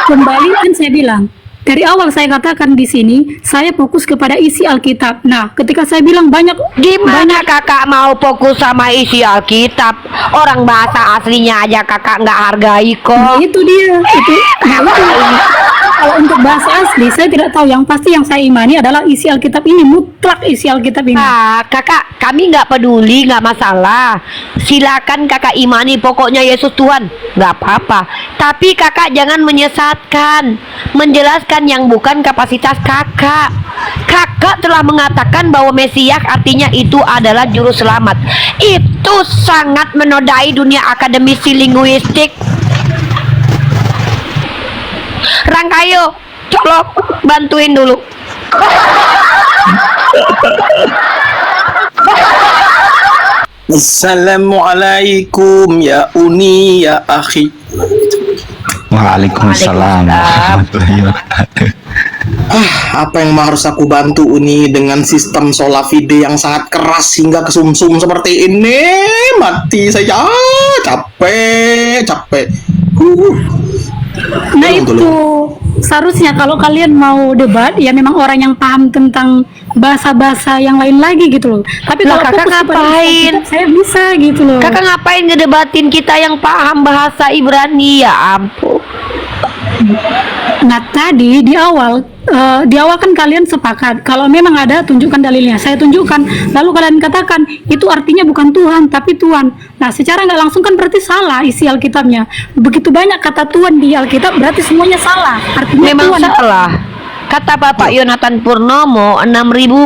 kembali kan saya bilang dari awal saya katakan di sini saya fokus kepada isi Alkitab. Nah, ketika saya bilang banyak Gimana kakak mau fokus sama isi Alkitab? Orang bahasa aslinya aja kakak nggak hargai Nah, kok. itu dia itu. Nah, itu. Kalau untuk bahasa asli saya tidak tahu, yang pasti yang saya imani adalah isi Alkitab ini, mutlak isi Alkitab ini. Ah, kakak, kami nggak peduli, nggak masalah. Silakan kakak imani, pokoknya Yesus Tuhan, nggak apa-apa. Tapi kakak jangan menyesatkan, menjelaskan yang bukan kapasitas kakak. Kakak telah mengatakan bahwa Mesias artinya itu adalah juru selamat. Itu sangat menodai dunia akademisi linguistik. Rangkayo, colok, bantuin dulu. Assalamualaikum ya Uni ya akhi. Waalaikumsalam warahmatullahi wabarakatuh. Apa yang harus aku bantu Uni dengan sistem sola fide yang sangat keras hingga kesumsum seperti ini? Mati saya, capek. Nah Tolong, itu seharusnya kalau kalian mau debat ya memang orang yang paham tentang bahasa-bahasa yang lain lagi gitu loh. Tapi Lah, kalau kakak fokus kepada ngapain? isi Alkitab, saya bisa gitu loh. Kakak ngapain ngedebatin kita yang paham bahasa Ibrani? Ya ampun. Nah tadi di awal kan kalian sepakat kalau memang ada tunjukkan dalilnya, saya tunjukkan, lalu kalian katakan itu artinya bukan Tuhan tapi Tuhan. Nah secara nggak langsung kan berarti salah isi Alkitabnya. Begitu banyak kata Tuhan di Alkitab berarti semuanya salah, artinya Memang Tuhan. salah. Kata Bapak Yonatan Purnomo, 6.000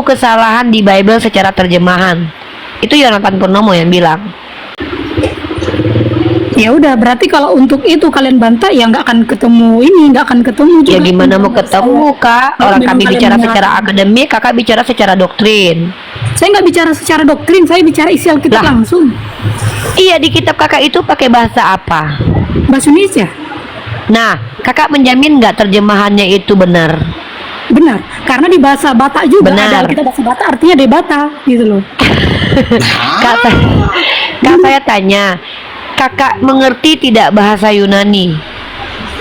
kesalahan di Bible secara terjemahan. Itu Yonatan Purnomo yang bilang. Ya udah, berarti kalau untuk itu kalian bantah, ya nggak akan ketemu ini, nggak akan ketemu juga. Ya gimana mau ketemu, Kak? Kalau Orang memang kami kalian bicara menyalahkan. secara akademik, Kakak bicara secara doktrin. Saya nggak bicara secara doktrin, saya bicara isi Alkitab Lah. langsung. Iya, di kitab Kakak itu pakai bahasa apa? Bahasa Indonesia. Nah, Kakak menjamin nggak terjemahannya itu benar? Benar, karena di bahasa Batak juga Benar. ada Alkitab bahasa Batak, artinya debata gitu loh. Kak, saya tanya, Kakak mengerti tidak bahasa Yunani?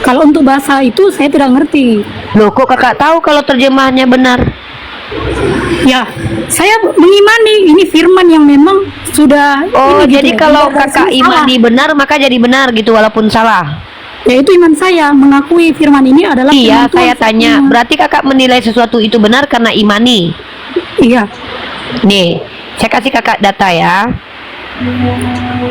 Kalau untuk bahasa itu saya tidak ngerti. Loh, kok Kakak tahu kalau terjemahannya benar? Ya, saya mengimani ini firman yang memang sudah Oh, ini gitu jadi loh. kalau Tidak ada Kakak salah. imani benar, maka jadi benar gitu walaupun salah. Ya itu iman saya, mengakui firman ini adalah Iya, firman Tuhan. saya tanya, berarti Kakak menilai sesuatu itu benar karena imani? Iya, Nih, saya kasih Kakak data ya.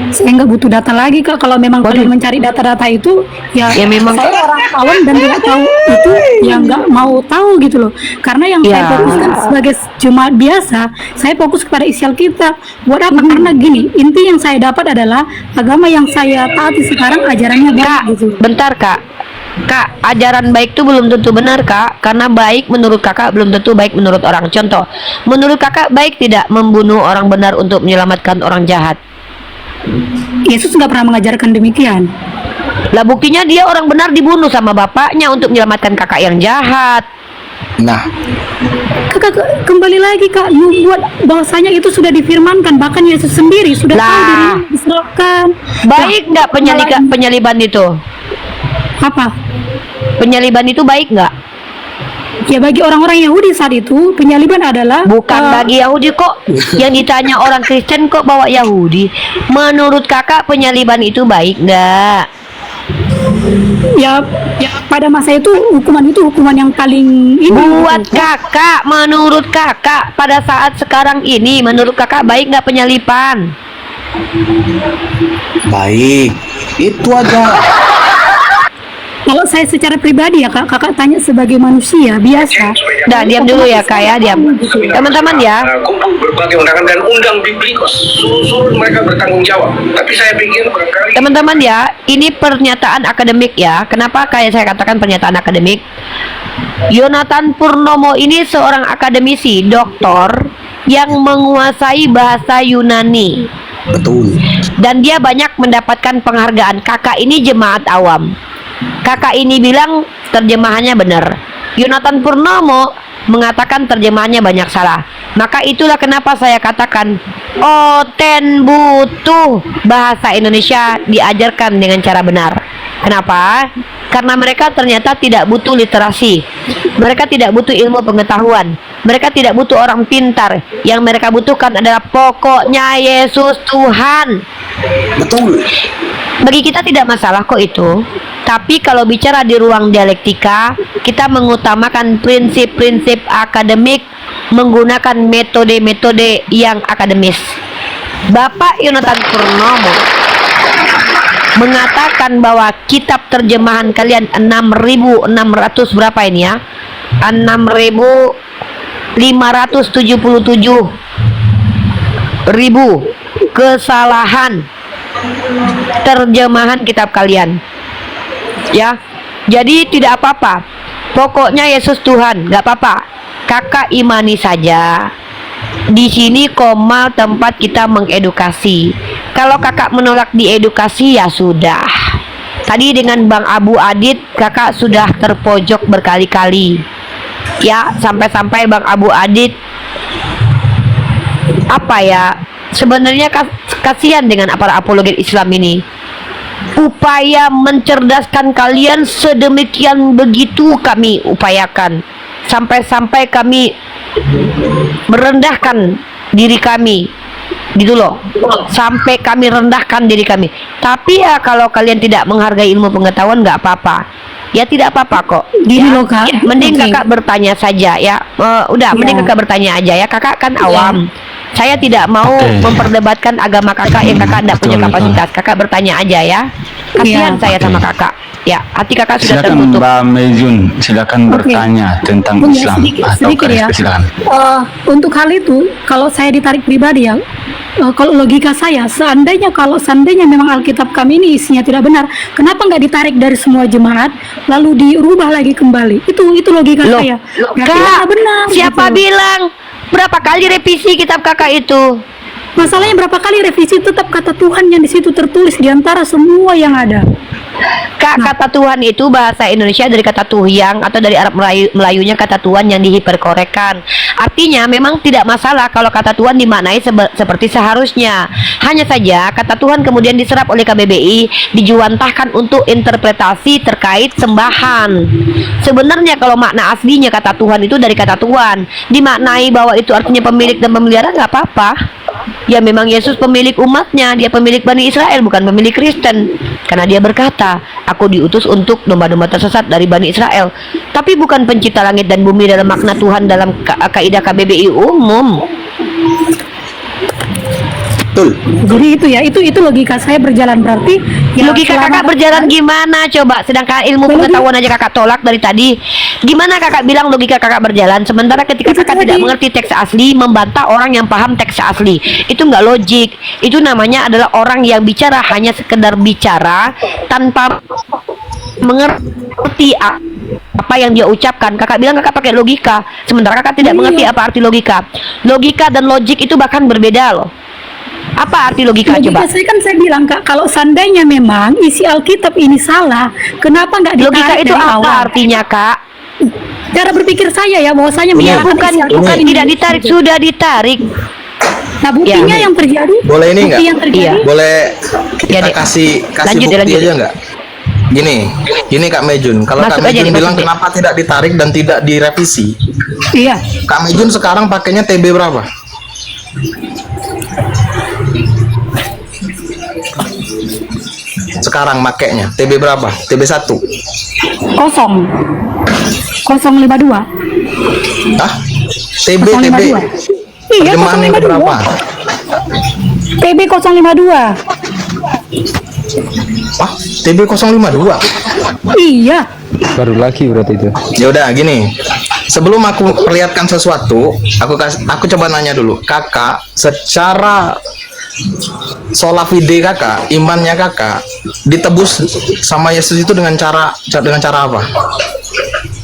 saya nggak butuh data lagi Kak. Kalau memang kalian mencari data-data itu, ya, Ya, memang. saya orang awam dan tidak tahu itu, yang nggak mau tahu gitu loh. Karena yang saya Ya. fokuskan sebagai jemaat biasa, saya fokus kepada isi Alkitab. Buat apa? Karena gini, inti yang saya dapat adalah agama yang saya taati sekarang ajarannya baik Kak, gitu. bentar Kak. Kak, ajaran baik itu belum tentu benar Kak. Karena baik menurut Kakak belum tentu baik menurut orang. Contoh, menurut Kakak baik tidak membunuh orang benar untuk menyelamatkan orang jahat? Yesus nggak pernah mengajarkan demikian. Lah buktinya dia orang benar dibunuh sama bapaknya untuk menyelamatkan kakak yang jahat. Nah, Kakak kembali lagi Kak, buat bahwasanya itu sudah difirmankan, bahkan Yesus sendiri sudah tahu Lah. dirinya diserahkan. Baik nggak penyaliban itu? Apa? Penyaliban itu baik nggak? Ya bagi orang-orang Yahudi saat itu penyaliban adalah Bukan bagi Yahudi kok. Yang ditanya orang Kristen kok bawa Yahudi. Menurut kakak penyaliban itu baik nggak? ya pada masa itu hukuman yang paling ini. Buat gitu. kakak, menurut kakak pada saat sekarang ini, menurut kakak baik nggak penyaliban? baik. Itu aja. Kalau saya secara pribadi ya Kak, kakak tanya sebagai manusia biasa. Udah diam dulu ya kak ya, diam. Teman-teman ya, kumpul berbagai undangan dan undang Biblikos, suruh mereka bertanggung jawab. Tapi saya pikir barangkali teman-teman ya, ini pernyataan akademik ya. Kenapa kayak saya katakan pernyataan akademik? Yonatan Purnomo ini seorang akademisi, doktor yang menguasai bahasa Yunani. Betul. Dan dia banyak mendapatkan penghargaan. Kakak ini jemaat awam. Kakak ini bilang terjemahannya benar. Yonatan Purnomo mengatakan terjemahannya banyak salah. Maka itulah kenapa saya katakan Oten butuh bahasa Indonesia diajarkan dengan cara benar. Kenapa? Karena mereka ternyata tidak butuh literasi. Mereka tidak butuh ilmu pengetahuan. Mereka tidak butuh orang pintar. Yang mereka butuhkan adalah pokoknya Yesus Tuhan. Betul. Bagi kita tidak masalah kok itu. Tapi kalau bicara di ruang dialektika, kita mengutamakan prinsip-prinsip akademik, menggunakan metode-metode yang akademis. Bapak Yonatan Purnomo mengatakan bahwa kitab terjemahan kalian 6.600 berapa ini ya? 6.577.000 kesalahan terjemahan kitab kalian. Ya, jadi tidak apa-apa. Pokoknya Yesus Tuhan, nggak apa-apa. Kakak imani saja. Di sini koma tempat kita mengedukasi. Kalau kakak menolak diedukasi ya sudah. Tadi dengan Bang Abu Adit kakak sudah terpojok berkali-kali. Ya, sampai-sampai Bang Abu Adit apa ya? Sebenarnya kasihan dengan para apologet Islam ini. Upaya mencerdaskan kalian sedemikian begitu kami upayakan. Sampai-sampai kami merendahkan diri kami. Gitu loh. Sampai kami rendahkan diri kami. Tapi ya kalau kalian tidak menghargai ilmu pengetahuan nggak apa-apa. Ya tidak apa-apa kok. Gini Ya, loh Kak. mending Oke. kakak bertanya saja ya. Mending kakak bertanya aja ya. Kakak kan awam. Saya tidak mau Oke. memperdebatkan agama kakak yang kakak tidak punya Betul, kapasitas. Kakak bertanya aja ya. Kasihan Iya. saya sama Oke. kakak. Ya, hati kakak sudah Silakan tertutup. Mbak Mejun, silakan Oke. bertanya tentang Ya, Islam sedikit ya. silakan. Untuk hal itu, kalau saya ditarik pribadi ya, kalau logika saya, seandainya memang Alkitab kami ini isinya tidak benar, kenapa nggak ditarik dari semua jemaat, lalu dirubah lagi kembali? Itu logika Loh, saya. Berarti Kak, nggak benar. siapa gitu. bilang berapa kali revisi kitab kakak itu? Masalahnya berapa kali revisi tetap kata Tuhan yang di situ tertulis di antara semua yang ada. Kak, kata Tuhan itu bahasa Indonesia dari kata tuhyang atau dari Arab Melayunya kata Tuhan yang dihiperkorekan. Artinya memang tidak masalah kalau kata Tuhan dimaknai seperti seharusnya. Hanya saja kata Tuhan kemudian diserap oleh KBBI, dijuantahkan untuk interpretasi terkait sembahan. Sebenarnya kalau makna aslinya kata Tuhan itu dari kata Tuhan, dimaknai bahwa itu artinya pemilik dan pemelihara, nggak apa-apa. Ya memang Yesus pemilik umatnya, dia pemilik Bani Israel, bukan pemilik Kristen. Karena dia berkata, aku diutus untuk domba-domba tersesat dari Bani Israel. Tapi bukan pencipta langit dan bumi dalam makna Tuhan dalam kaidah KBBI umum. Betul. Jadi itu ya, itu logika saya berjalan berarti. Ya, Logika selama- kakak berjalan gimana coba? Sedangkan ilmu pengetahuan aja kakak tolak dari tadi. Gimana kakak bilang logika kakak berjalan? Sementara ketika Itu kakak tidak tadi. mengerti teks asli, membantah orang yang paham teks asli. Itu nggak logik. Itu namanya adalah orang yang bicara hanya sekedar bicara tanpa mengerti apa yang dia ucapkan. Kakak bilang kakak pakai logika, sementara kakak tidak mengerti apa arti logika. Logika dan logik itu bahkan berbeda loh. Apa arti logika coba? Saya bilang Kak, kalau seandainya memang isi Alkitab ini salah, kenapa nggak ditarik Logika itu dari apa awal? artinya kak? Cara berpikir saya ya, bahwasanya menyalahkan Bukan, isi Alkitab bukan ini. tidak ditarik, sudah ditarik. Nah buktinya Ya. yang terjadi. Boleh ini bukti nggak? yang terjadi. Iya. Boleh kita Ya, Dek. kasih Lanjut, bukti lanjut. aja nggak? Gini Kak Mejun, kalau Masuk Kak aja, Mejun Dek, bilang masuk, Dek. kenapa tidak ditarik dan tidak direvisi, Iya. Kak Mejun sekarang pakainya TB berapa? Sekarang makainya TB berapa? TB 1. 052. Hah? TB 052. Iya, Terjemahannya 052. berapa? TB 052. Wah, TB 052. Iya. Baru lagi berarti itu. Ya udah gini. Sebelum aku perlihatkan sesuatu, aku coba nanya dulu. Kakak, secara sola fide kakak, imannya kakak ditebus sama Yesus itu dengan cara apa?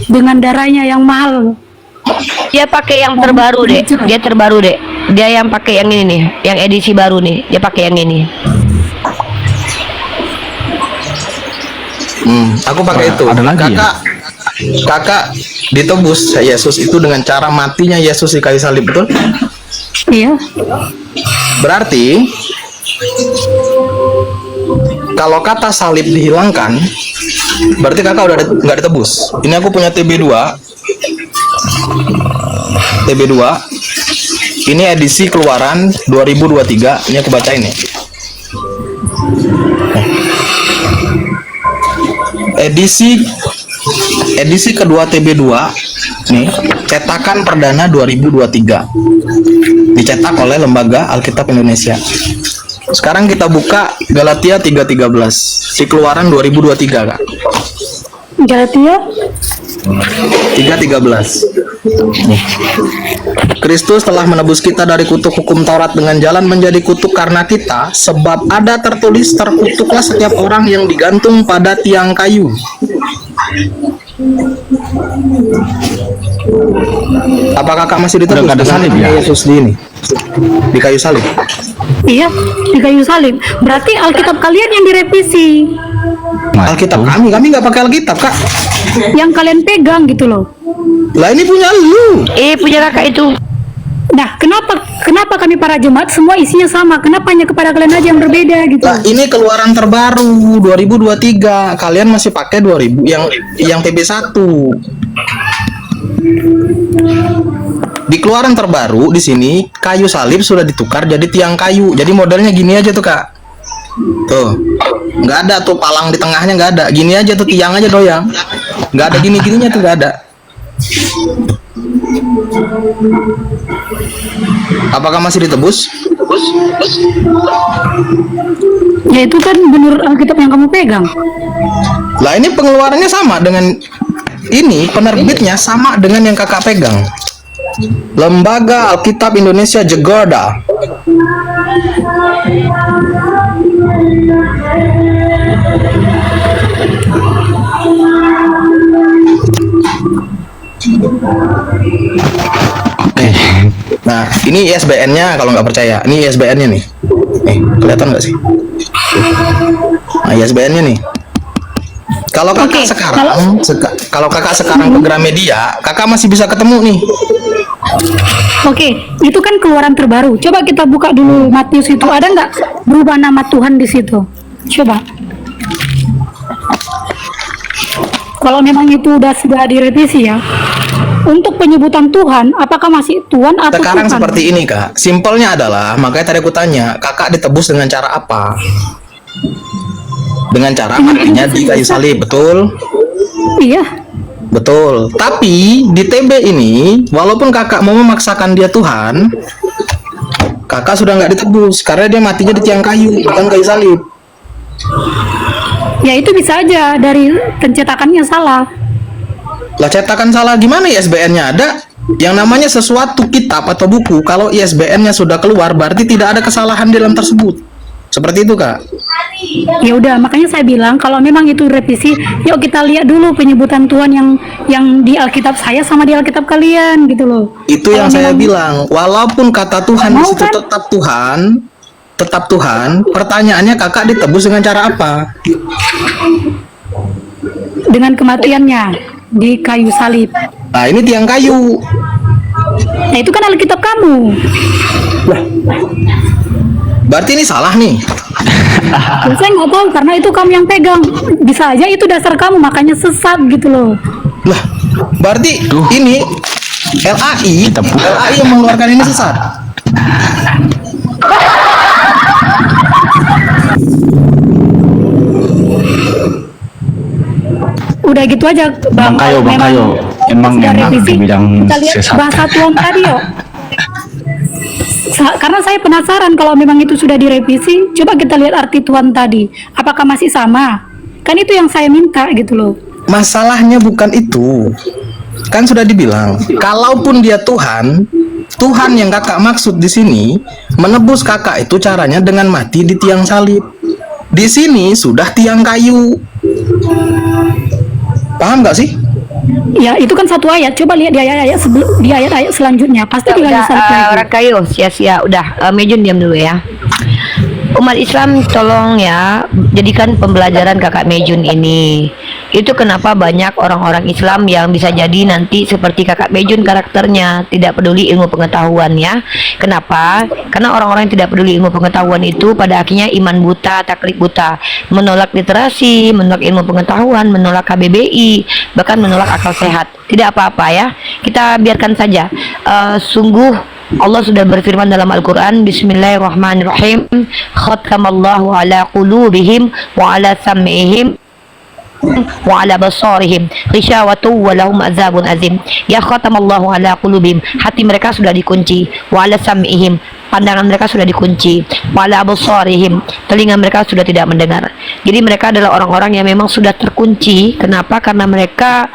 Dengan darahnya yang mahal. Dia pakai yang terbaru deh. Dia terbaru deh. Dia yang pakai yang ini nih, yang edisi baru nih. Dia pakai yang ini. Aku pakai itu. Ada lagi ya? Kakak ditebus Yesus itu dengan cara matinya Yesus di kayu salib, betul? Iya. Berarti kalau kata salib dihilangkan, berarti kakak udah nggak ditebus. Ini aku punya TB2. Ini edisi keluaran 2023. Ini aku bacain nih. Edisi kedua TB2 nih, cetakan perdana 2023. Dicetak oleh Lembaga Alkitab Indonesia. Sekarang kita buka Galatia 3:13 di Keluaran 2023, Kak. Galatia 3:13. Kristus telah menebus kita dari kutuk hukum Taurat dengan jalan menjadi kutuk karena kita, sebab ada tertulis, terkutuklah setiap orang yang digantung pada tiang kayu. Apakah kakak masih ditebus Udah nggak ada dengan salib ya? Yesus di kayu salib? Iya, di kayu salib. Berarti Alkitab kalian yang direvisi, Alkitab kami nggak pakai Alkitab, Kak. yang kalian pegang gitu loh. Lah ini punya lu. Punya kakak itu. Nah, kenapa kami para jemaat semua isinya sama? Kenapa hanya kepada kalian aja yang berbeda gitu? Lah ini keluaran terbaru 2023. Kalian masih pakai 2000 yang TB1. Di keluaran terbaru di sini kayu salib sudah ditukar jadi tiang kayu. Jadi modelnya gini aja tuh, Kak. Tuh. Nggak ada tuh palang di tengahnya, nggak ada. Gini aja tuh, tiang aja doang. Nggak ada gini-gininya tuh, nggak ada. Apakah masih ditebus? Ya itu kan menurut Alkitab yang kamu pegang. Lah ini pengeluarannya sama dengan ini, penerbitnya sama dengan yang kakak pegang. Lembaga Alkitab Indonesia Jakarta. Oke. Nah, ini ISBN-nya kalau nggak percaya. Ini ISBN-nya nih. Kelihatan nggak sih? Nah, ISBN-nya nih. Kalau kakak Oke, sekarang, kalau kakak sekarang ke Gramedia, kakak masih bisa ketemu nih. Oke, itu kan keluaran terbaru. Coba kita buka dulu Matius itu. Ada nggak berubah nama Tuhan di situ? Coba. Kalau memang itu sudah direvisi ya. Untuk penyebutan Tuhan, apakah masih Tuhan atau Sekarang Tuhan? seperti ini kak. Simpelnya adalah, makanya tadi aku tanya, kakak ditebus dengan cara apa? Dengan cara matinya di kayu salib, betul? Iya. Betul. Tapi di TB ini, walaupun kakak mau memaksakan dia Tuhan, kakak sudah nggak ditebus karena dia matinya di tiang kayu, bukan kayu salib. Ya itu bisa aja dari pencetakannya salah. Lah cetakan salah gimana ISBN-nya ada? Yang namanya sesuatu kitab atau buku, kalau ISBN-nya sudah keluar berarti tidak ada kesalahan di dalam tersebut. Seperti itu kak. Ya udah, makanya saya bilang kalau memang itu revisi, yuk kita lihat dulu penyebutan Tuhan yang di Alkitab saya sama di Alkitab kalian gitu loh. Itu yang Kalau saya memang- bilang. Walaupun kata Tuhan di Mau situ kan? tetap Tuhan. Pertanyaannya kakak ditebus dengan cara apa? Dengan kematiannya di kayu salib. Nah ini tiang kayu. Nah itu kan Alkitab kamu. Berarti ini salah nih. Ya, saya nggak tahu karena itu kamu yang pegang. Bisa aja itu dasar kamu makanya sesat gitu loh. Lah, berarti Duh. ini LAI yang mengeluarkan ini sesat. Udah gitu aja Bang Kayo, emang sudah revisi. dibilang Kita lihat sesat. bahasa Tuhan tadi yuk. Karena saya penasaran kalau memang itu sudah direvisi, coba kita lihat arti Tuhan tadi. Apakah masih sama? Kan itu yang saya minta gitu loh. Masalahnya bukan itu. Kan sudah dibilang, kalaupun dia Tuhan, Tuhan yang kakak maksud di sini menebus kakak itu caranya dengan mati di tiang salib. Di sini sudah tiang kayu. Paham nggak sih? Ya itu kan satu ayat. Coba lihat di ayat-ayat selanjutnya. Pasti di ayat salib lagi. Orang kayu sia-sia udah Mejun diam dulu ya. Umat Islam tolong ya jadikan pembelajaran kakak Mejun ini. Itu kenapa banyak orang-orang Islam yang bisa jadi nanti seperti kakak Mejun karakternya, tidak peduli ilmu pengetahuan ya. Kenapa? Karena orang-orang yang tidak peduli ilmu pengetahuan itu pada akhirnya iman buta, taklid buta, menolak literasi, menolak ilmu pengetahuan, menolak KBBI, bahkan menolak akal sehat. Tidak apa-apa ya, kita biarkan saja. Sungguh Allah sudah berfirman dalam Al-Quran, Bismillahirrahmanirrahim, Khatamallahu ala qulubihim wa ala sam'ihim wa ala basarihim ghisyawatu wa lahum azabun azim. Ya khatamallahu ala qulubihim, hati mereka sudah dikunci, wa ala sam'ihim, pandangan mereka sudah dikunci, wa ala basarihim, telinga mereka sudah tidak mendengar. Jadi mereka adalah orang-orang yang memang sudah terkunci. Kenapa? Karena mereka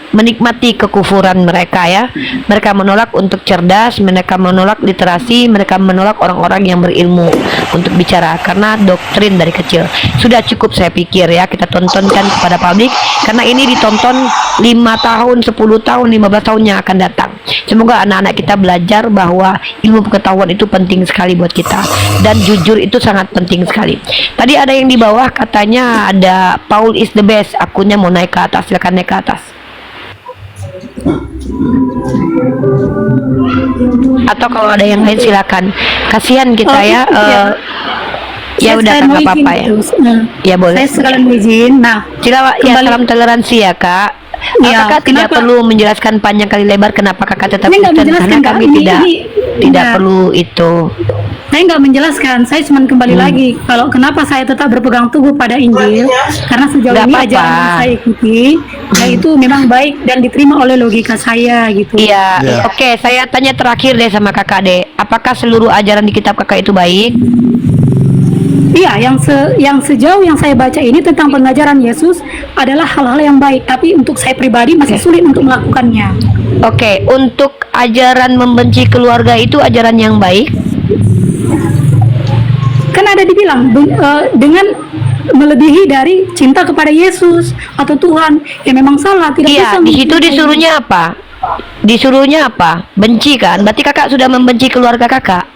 menikmati kekufuran mereka ya. Mereka menolak untuk cerdas, mereka menolak literasi, mereka menolak orang-orang yang berilmu untuk bicara karena doktrin dari kecil. Sudah cukup saya pikir ya kita tontonkan kepada publik, karena ini ditonton 5 tahun, 10 tahun, 15 tahun yang akan datang. Semoga anak-anak kita belajar bahwa ilmu pengetahuan itu penting sekali buat kita, dan jujur itu sangat penting sekali. Tadi ada yang di bawah katanya ada Paul is the best, akunnya mau naik ke atas, silakan naik ke atas. Atau kalau ada yang lain silakan. Kasihan kita ya. Ya udah kan nggak apa-apa ya. Ya boleh. Saya sekalian mau izin. Nah, Sila ya, kembali- salam toleransi ya kak. Ya, Kakak tidak kenapa? perlu menjelaskan panjang kali lebar kenapa kakak tetap Ini nggak Kristen, menjelaskan, karena Kak. kami Ini tidak nah. perlu itu. Saya nggak menjelaskan, saya cuma kembali lagi kalau kenapa saya tetap berpegang teguh pada Injil, karena sejauh Nggak ini apa-apa. ajaran yang saya ikuti, yaitu memang baik dan diterima oleh logika saya gitu. Iya, Ya. oke, saya tanya terakhir deh sama kakak deh. Apakah seluruh ajaran di kitab kakak itu baik? Iya, yang sejauh yang saya baca ini tentang pengajaran Yesus adalah hal-hal yang baik, tapi untuk saya pribadi masih sulit untuk melakukannya. Oke, untuk ajaran membenci keluarga itu ajaran yang baik? Kan ada dibilang dengan melebihi dari cinta kepada Yesus atau Tuhan, ya memang salah, tidak Iya, bisa di situ mencintai. disuruhnya apa? Disuruhnya apa? Benci kan? Berarti kakak sudah membenci keluarga kakak.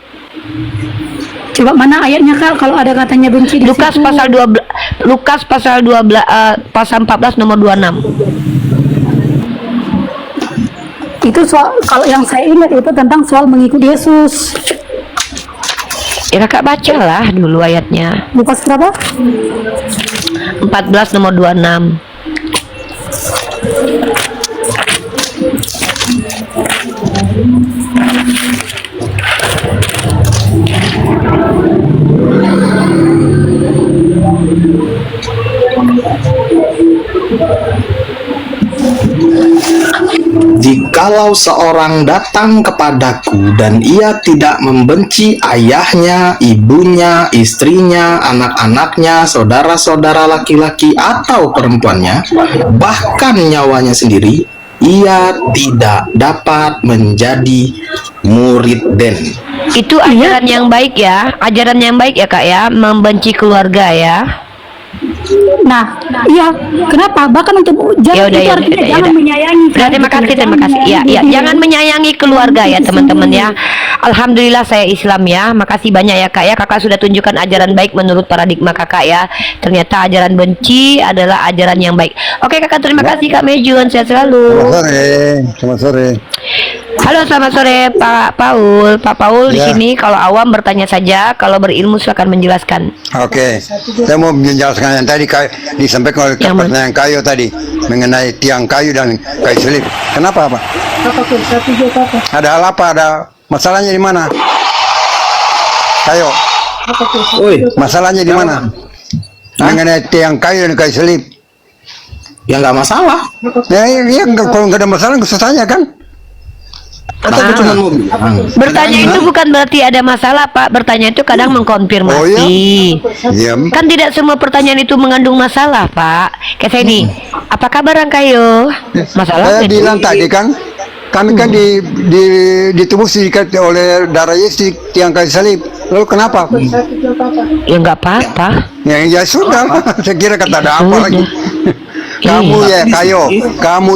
Coba mana ayatnya Kak kalau ada katanya benci di Lukas situ? pasal 12 Lukas pasal 12 pasal 14 nomor 26. Itu soal, kalau yang saya ingat itu tentang soal mengikuti Yesus. Ya kakak bacalah dulu ayatnya. Lukas berapa? 14 nomor 26. Jikalau seorang datang kepadaku dan ia tidak membenci ayahnya, ibunya, istrinya, anak-anaknya, saudara-saudara laki-laki atau perempuannya, bahkan nyawanya sendiri, ia tidak dapat menjadi murid Den. Itu ajaran yang baik ya. Ajaran yang baik ya kak ya. Membenci keluarga ya. Nah, iya, kenapa? Bahkan untuk Ya udah, itu ya artinya udah, ya jangan udah. menyayangi. Udah, terima kasih, terima kasih. Ya, ya, jangan menyayangi keluarga ya teman-teman ya. Alhamdulillah saya Islam ya. Makasih banyak ya kak ya. Kakak sudah tunjukkan ajaran baik menurut paradigma kakak ya. Ternyata ajaran benci adalah ajaran yang baik. Oke kakak, terima kasih Kak Mejun. Sehat selalu. Selamat sore. Halo, selamat sore Pak Paul. Pak Paul di Ya. sini kalau awam bertanya saja, kalau berilmu silakan menjelaskan. Oke, saya mau menjelaskan yang tadi disampaikan oleh Yang mana? pertanyaan kayu tadi mengenai tiang kayu dan kayu selip. Kenapa, Pak? Ada hal apa? Ada masalahnya di mana? Kayu, Woi, masalahnya di mana? Mengenai tiang kayu dan kayu selip. ya nggak masalah. Ya, kalau nggak ada masalah, nggak usah tanya kan? Kan aku cuma mau bilang. Bertanya itu bukan berarti ada masalah Pak. Bertanya itu kadang mengkonfirmasi. Oh, iya. Kan tidak semua pertanyaan itu mengandung masalah Pak. Kayak saya ini, apa kabar Rangkayo? Masalah Saya itu. bilang tadi kan, kami kan ditebus oleh darah Yesus di tiang kayu salib. Lalu kenapa? Ya nggak apa-apa. Ya sudah, saya kira kata ada apa lagi. Kamu ya kamu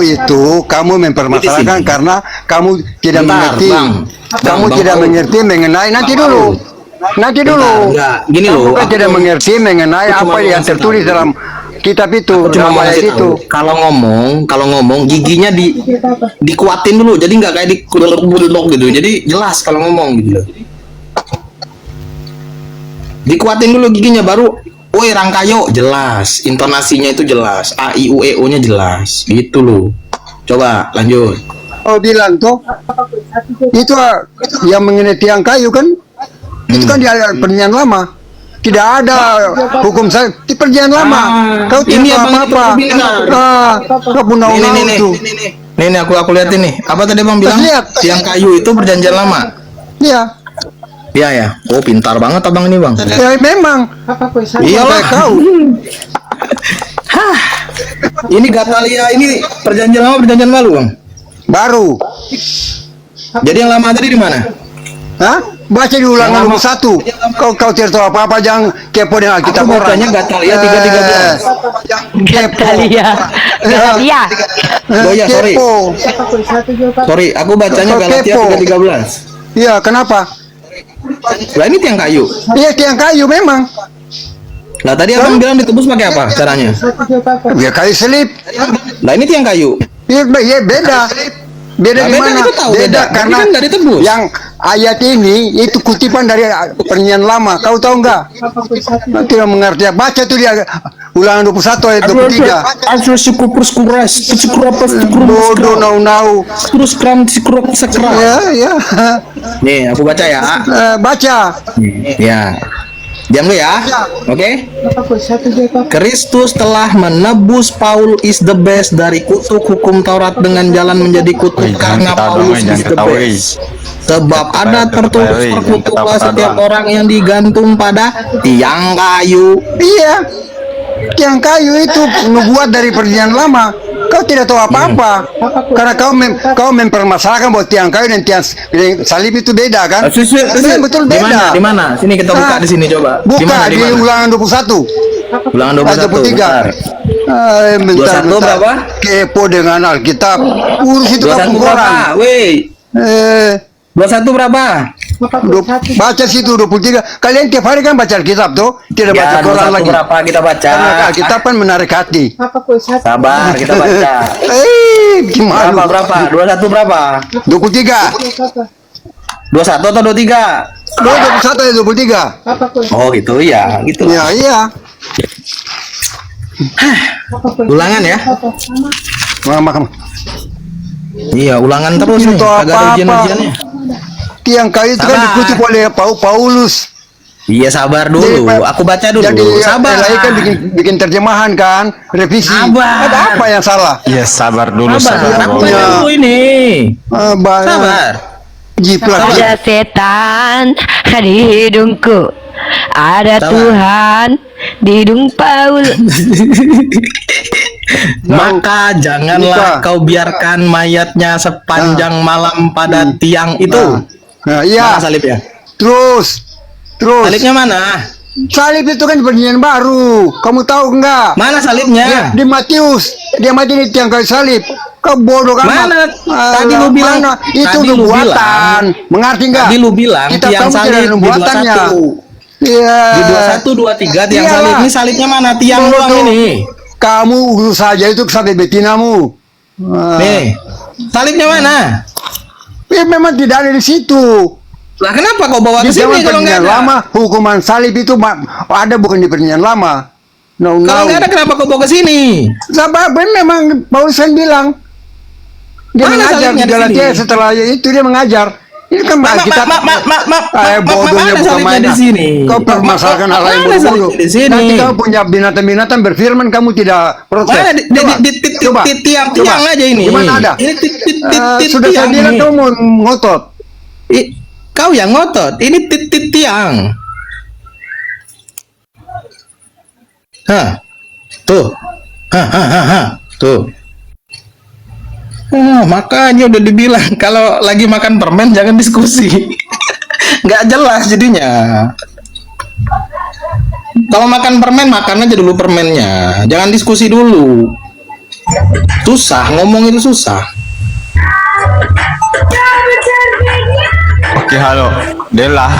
kamu mempermasalahkan karena kamu tidak Bentar, mengerti. Bang. Kamu Bang, tidak Bang. mengerti mengenai nanti dulu. Nanti Bentar, dulu. enggak. Gini Kamu loh, kan aku tidak mau- mengerti mengenai aku cuma apa mau yang ngasih tertulis tahu. dalam kitab itu, Cuma dalam mau ayat ngasih itu. tahu, kalau ngomong giginya dikuatin dulu, jadi nggak kayak dikuduk gitu, jadi jelas kalau ngomong gitu loh. Dikuatin dulu giginya baru, woi Rangkayo, jelas, intonasinya itu jelas, a i u e o nya jelas, gitu loh. Coba lanjut. Oh bilang tuh itu yang mengenai tiang kayu kan? Itu kan di perjanjian lama. Tidak ada hukum saya di perjanjian lama. Kau ini tidak abang apa-apa. itu bilang. Kau undang-undang itu. Nih, aku liatin nih. Apa tadi bang bilang? Lihat. Tiang kayu itu perjanjian lama. Iya. Iya ya. Oh pintar banget abang ini bang. Ya memang. Iyalah Kau. Ini Gatalia ini perjanjian lama perjanjian baru bang. Baru. Jadi yang lama tadi di mana? Hah? Baca di ulangan nomor 1. Kau tidak tahu apa-apa, jangan kepo dengan Alkitab Aku orang. bacanya Gatalia 3:13. Kepo. Gatalia. Gatalia. Oh iya, sorry. Kepo. Sorry, aku bacanya Kau Galatia kepo. 3:13. Iya, kenapa? Lah ini tiang kayu. Iya, tiang kayu memang. Lah tadi abang bilang ditebus pakai apa caranya? Ya kayu selip. Lah ini tiang kayu. Iya, beda. Beda Nah, di beda mana? itu tahu beda. Berarti karena kan nggak ditebus. yang ayat ini itu kutipan dari Perjanjian Lama. Kau tahu enggak? Tidak mengerti. Baca tuh dia Ulangan 21 ayat 23. Bodoh nau. Terus kram sikrok sekra. Ya, ya. Nih, aku baca ya. Baca. Ya. Diam dulu ya. Oke. Kristus telah menebus Paul is the best dari kutuk hukum Taurat dengan jalan menjadi kutuk karena Paulus is the best. Sebab ada tertulis terkutuklah setiap orang yang digantung pada tiang kayu. Iya. Tiang kayu itu nubuat dari Perjanjian Lama. Kau tidak tahu apa-apa. Karena kau mempermasalahkan bahwa tiang kayu dan tiang salib itu beda kan? Betul beda. Di mana? Sini kita buka di sini coba. Buka di Ulangan 21. Ulangan 21. 23. 21 berapa? Kepo dengan Alkitab. Urus itu 21 berapa? Weh. 21 berapa? Baca situ 23. Kalian tiap hari kan baca Alkitab tuh, tidak baca Quran lagi. Berapa kita baca? Karena Alkitab kan menarik hati. Sabar, kita baca. Gimana? Berapa? 21 berapa? 23. 21 atau 23? 21 ya 23. Oh gitu ya, gitu. Ya iya. Ulangan ya? Makan. Iya, ulangan terus nih. Itu Agak ada apa-apa. ujian-ujiannya. Tiang kayu itu kan dikutip oleh Paulus. Iya, sabar dulu. Aku baca dulu. Jadi Sabar. LAI kan bikin terjemahan kan, revisi. Sabar. Ada apa yang salah? Ya sabar dulu, Sabar. sabar. Aku baca dulu ini. Sabar. Jiplak. Ada setan di hidungku, ada Sabar. Tuhan di hidung Paul. Maka janganlah Buka. kau biarkan mayatnya sepanjang malam pada tiang itu. Nah, iya. Mana salibnya? Terus. Salibnya mana? Salib itu kan perjanjian baru. Kamu tahu enggak? Mana salibnya? Di Matius, dia mati di tiang kayu salib. Kau bodoh kan? Mana? Tadi lu bilang. Itu Tadi lu nubuatan. Mengerti enggak? Tadi lu bilang Kita tiang tahu tidak salib ada di nubuatannya. 21. Iya. Di 21, 23 tiang Iyalah. salib. Ini salibnya mana? Tiang Bodoh. doang ini. Kamu urus saja itu sampai betinamu. Nih. Salibnya mana? Ya, memang tidak ada di situ. Lah kenapa kau bawa Di ke zaman sini kalau nggak perjanjian ada? lama, hukuman salib itu ada bukan di perjanjian lama. No, Kalau nggak ada kenapa kau bawa ke sini? Sebab memang Paulus kan bilang dia Mana mengajar di salibnya di Galatia sini? setelah itu dia mengajar. Ini kan kita bodohnya mana bukan salibnya main. di sini? Kau permasalahkan hal yang Mana bodoh. salibnya di sini? Nanti kau punya binatang-binatan berfirman kamu tidak protes. Mana di Coba. tiang Coba. aja ini? Di mana ada? Ini Sudah saya tiang bilang nih. kamu mau ngotot. Kau yang ngotot. Ini tiang. Hah. Tuh. Tuh. Makanya udah dibilang kalau lagi makan permen jangan diskusi. Nggak jelas jadinya. Kalau makan permen makan aja dulu permennya. Jangan diskusi dulu. Susah ngomong itu susah. Oke, halo. Dela.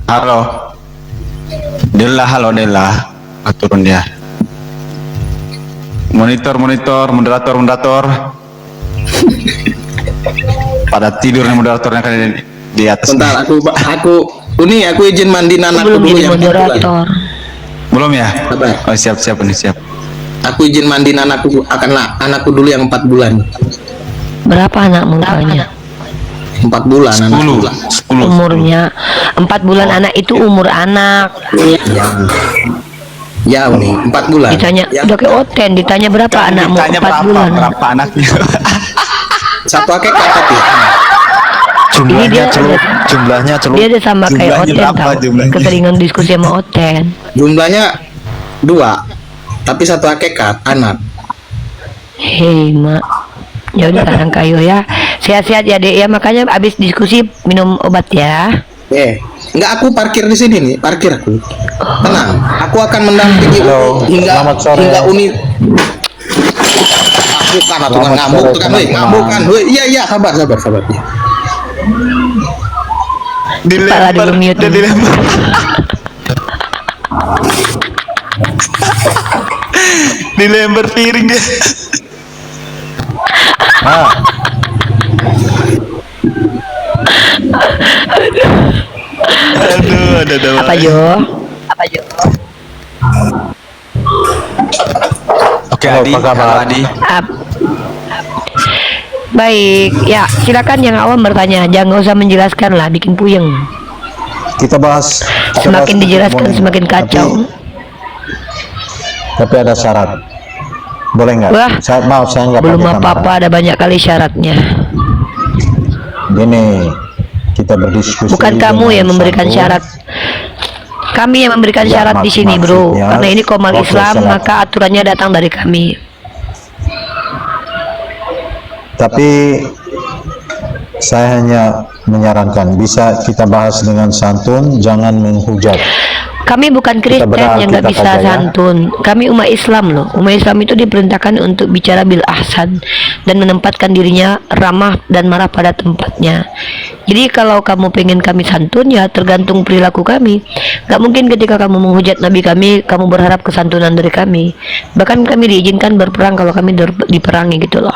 Halo. Halo Dela. Turun dia. Monitor, moderator. Pada tidur nih moderatornya kan di atas. Bentar, aku izin mandiin anakku Belum dulu jadi yang 4 bulan. moderator. Belum ya? Sabar. Oh, siap nih, siap. Aku izin mandiin anakku dulu yang 4 bulan. Berapa anak mukanya? 4 bulan anakku. 10. Umurnya 4 bulan anak itu umur anak. Ya nih 4 bulan. Ditanya udah ke Oten, ditanya berapa anakmu? Ditanya 4 bulan. berapa anaknya? Satu akek tapi Jumlahnya celup. Dia ada sama kayak Oten tahu. Keseringan diskusi sama Oten. jumlahnya 2, tapi satu hakikat anak. Hei mak, ya udah sekarang kayu ya. Sehat-sehat ya dek ya, makanya abis diskusi minum obat ya. Enggak, aku parkir di sini nih, parkir aku. Tenang, aku akan mendampingi hingga unit. Bukan tukang ngamuk kan, iya sabar. Kepala dulu mute. Dilempar piring dia. Apa Jo? Apa Jo? Oke, Adi. Halo, Adi. Baik, ya silakan yang awam bertanya, jangan usah menjelaskan lah, bikin puyeng. Kita bahas. Semakin dijelaskan semakin kacau. Tapi ada syarat. Boleh nggak? Wah, Maaf, saya nggak belum pakai kamera. apa-apa, ada banyak kali syaratnya. Gini, kita berdiskusi. Bukan kamu dengan yang memberikan satu. syarat. Kami yang memberikan Ya, syarat di sini, bro. maksudnya, Karena ini komal oke, Islam, silakan. maka aturannya datang dari kami. Tapi saya hanya menyarankan bisa kita bahas dengan santun, jangan menghujat. Kami bukan Kristen berdoa yang nggak kita bisa saja, ya. santun. Kami umat Islam loh. Umat Islam itu diperintahkan untuk bicara bil ahsan dan menempatkan dirinya ramah dan marah pada tempatnya. Jadi kalau kamu pengen kami santun, ya tergantung perilaku kami. Gak mungkin ketika kamu menghujat Nabi kami, kamu berharap kesantunan dari kami. Bahkan kami diizinkan berperang kalau kami diperangi gitu loh.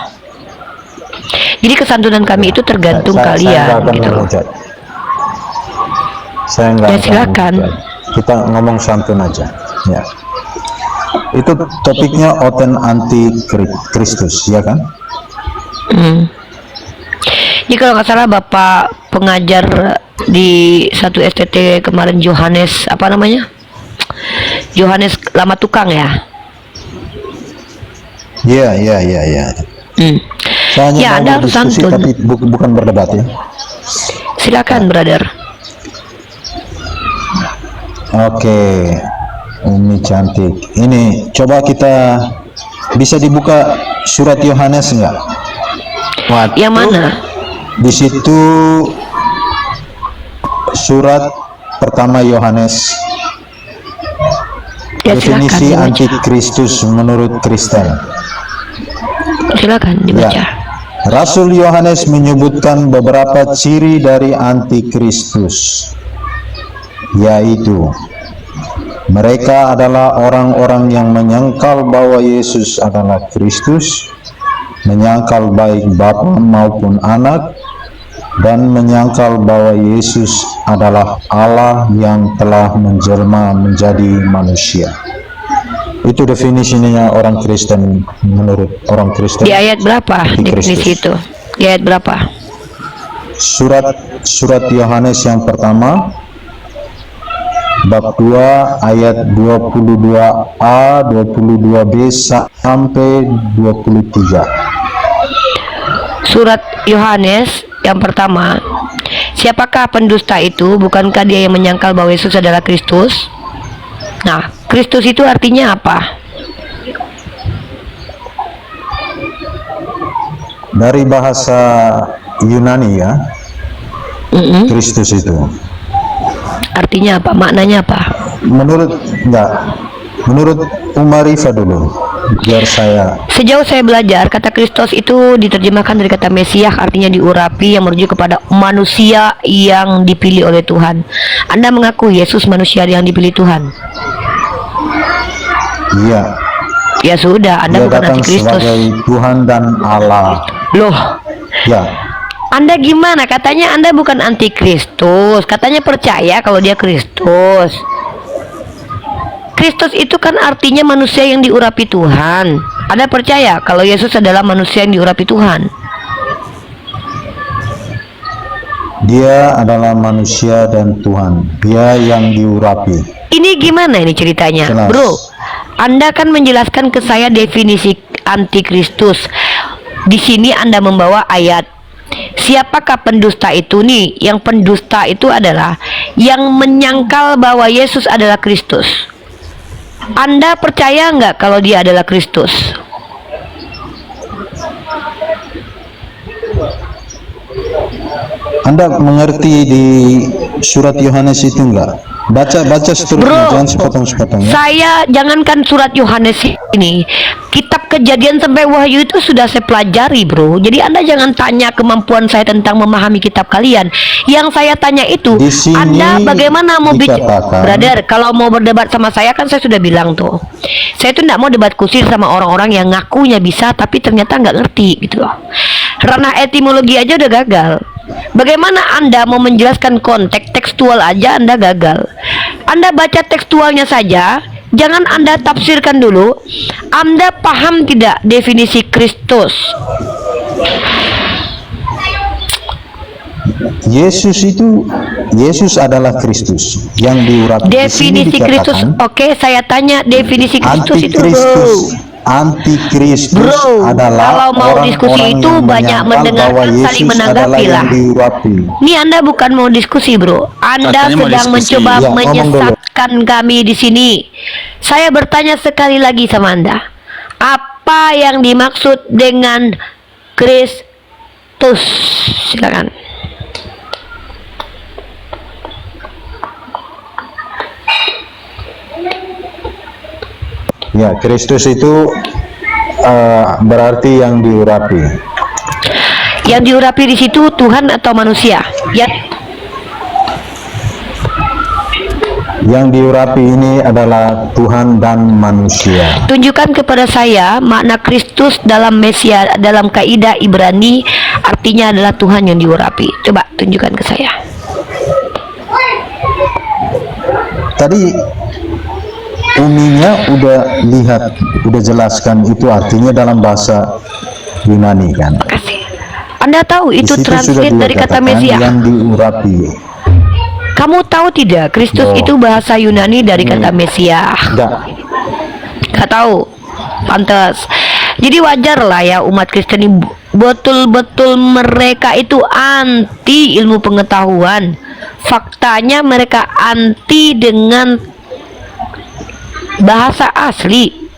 Jadi kesantunan kami itu tergantung Saya kalian nggak akan gitu loh. menghujat. Saya nggak Ya, akan silakan. menghujat. Kita ngomong santun aja. Ya. Itu topiknya oten anti Kristus, ya kan? Jadi kalau nggak salah Bapak pengajar di satu STT kemarin, Johannes apa namanya? Johannes Lama Tukang ya? Iya. Saya hanya Ya, mau Anda harus berdiskusi, santun. tapi bukan berdebat ya. Silakan, brother. Oke, ini cantik. Ini coba kita bisa dibuka surat Yohanes nggak? Yang mana? Di situ surat pertama Yohanes, Ya silakan definisi dibaca. antikristus menurut Kristen. Silakan dibaca. Ya. Rasul Yohanes menyebutkan beberapa ciri dari antikristus, yaitu mereka adalah orang-orang yang menyangkal bahwa Yesus adalah Kristus, menyangkal baik Bapa maupun Anak, dan menyangkal bahwa Yesus adalah Allah yang telah menjelma menjadi manusia. Itu definisinya orang Kristen menurut orang Kristen. Di ayat berapa Antikristus. definisi itu? Di ayat berapa? Surat Yohanes yang pertama bab 2 ayat 22a, 22b sampai 23. Surat Yohanes yang pertama. Siapakah pendusta itu? Bukankah dia yang menyangkal bahwa Yesus adalah Kristus? Nah, Kristus itu artinya apa? Dari bahasa Yunani ya, Kristus itu. Artinya apa? Maknanya apa? Menurut Umarifa dulu, biar saya. Sejauh saya belajar, kata Kristus itu diterjemahkan dari kata Mesias, artinya diurapi, yang merujuk kepada manusia yang dipilih oleh Tuhan. Anda mengaku Yesus manusia yang dipilih Tuhan? Iya. Ya sudah, Anda Dia bukan datang antikristus. sebagai Tuhan dan Allah. Loh, Ya. Anda gimana? Katanya Anda bukan antikristus. Katanya percaya kalau dia Kristus. Kristus itu kan artinya manusia yang diurapi Tuhan. Anda percaya kalau Yesus adalah manusia yang diurapi Tuhan? Dia adalah manusia dan Tuhan. Dia yang diurapi. Ini gimana ini ceritanya? Jelas. Bro, Anda kan menjelaskan ke saya definisi antikristus. Di sini Anda membawa ayat. Siapakah pendusta itu nih? Yang pendusta itu adalah yang menyangkal bahwa Yesus adalah Kristus. Anda percaya nggak kalau dia adalah Kristus? Anda mengerti di surat Yohanes itu enggak? Baca seterusnya, Bro, jangan sepotong-sepotong ya. saya jangankan surat Yohanes ini, kitab Kejadian sampai Wahyu itu sudah saya pelajari, bro. Jadi Anda jangan tanya kemampuan saya tentang memahami kitab kalian. Yang saya tanya itu, Di sini Anda bagaimana mau dikatakan- brother, kalau mau berdebat sama saya kan saya sudah bilang tuh. Saya tuh tidak mau debat kusir sama orang-orang yang ngakunya bisa tapi ternyata nggak ngerti gitu loh. Ranah etimologi aja udah gagal. Bagaimana Anda mau menjelaskan konteks tekstual aja Anda gagal. Anda baca tekstualnya saja, jangan Anda tafsirkan dulu. Anda paham tidak definisi Kristus? Yesus adalah Kristus yang diurapi. Definisi Kristus, oke, saya tanya definisi Kristus itu, bro. Antikristus Bro, adalah kalau mau diskusi itu banyak mendengarkan, saling menanggapi lah. Ini Anda bukan mau diskusi, bro. Anda Katanya mau sedang diskusi. mencoba Ya, menyesatkan kami di sini. Saya bertanya sekali lagi sama Anda, apa yang dimaksud dengan Kristus? Silakan. Ya, Kristus itu berarti yang diurapi. Yang diurapi di situ Tuhan atau manusia? Ya. Yang diurapi ini adalah Tuhan dan manusia. Tunjukkan kepada saya makna Kristus dalam Mesia, dalam kaidah Ibrani, artinya adalah Tuhan yang diurapi. Coba tunjukkan ke saya. Tadi Uminya udah jelaskan itu artinya dalam bahasa Yunani kan. Kasih. Anda tahu itu Di situ translate sudah dari kata dikatakan Mesia. yang diurapi. Kamu tahu tidak Kristus itu bahasa Yunani dari kata Mesia? Enggak. Gak tahu. Pantas. Jadi wajar lah ya umat Kristen ini betul-betul mereka itu anti ilmu pengetahuan. Faktanya mereka anti dengan bahasa asli.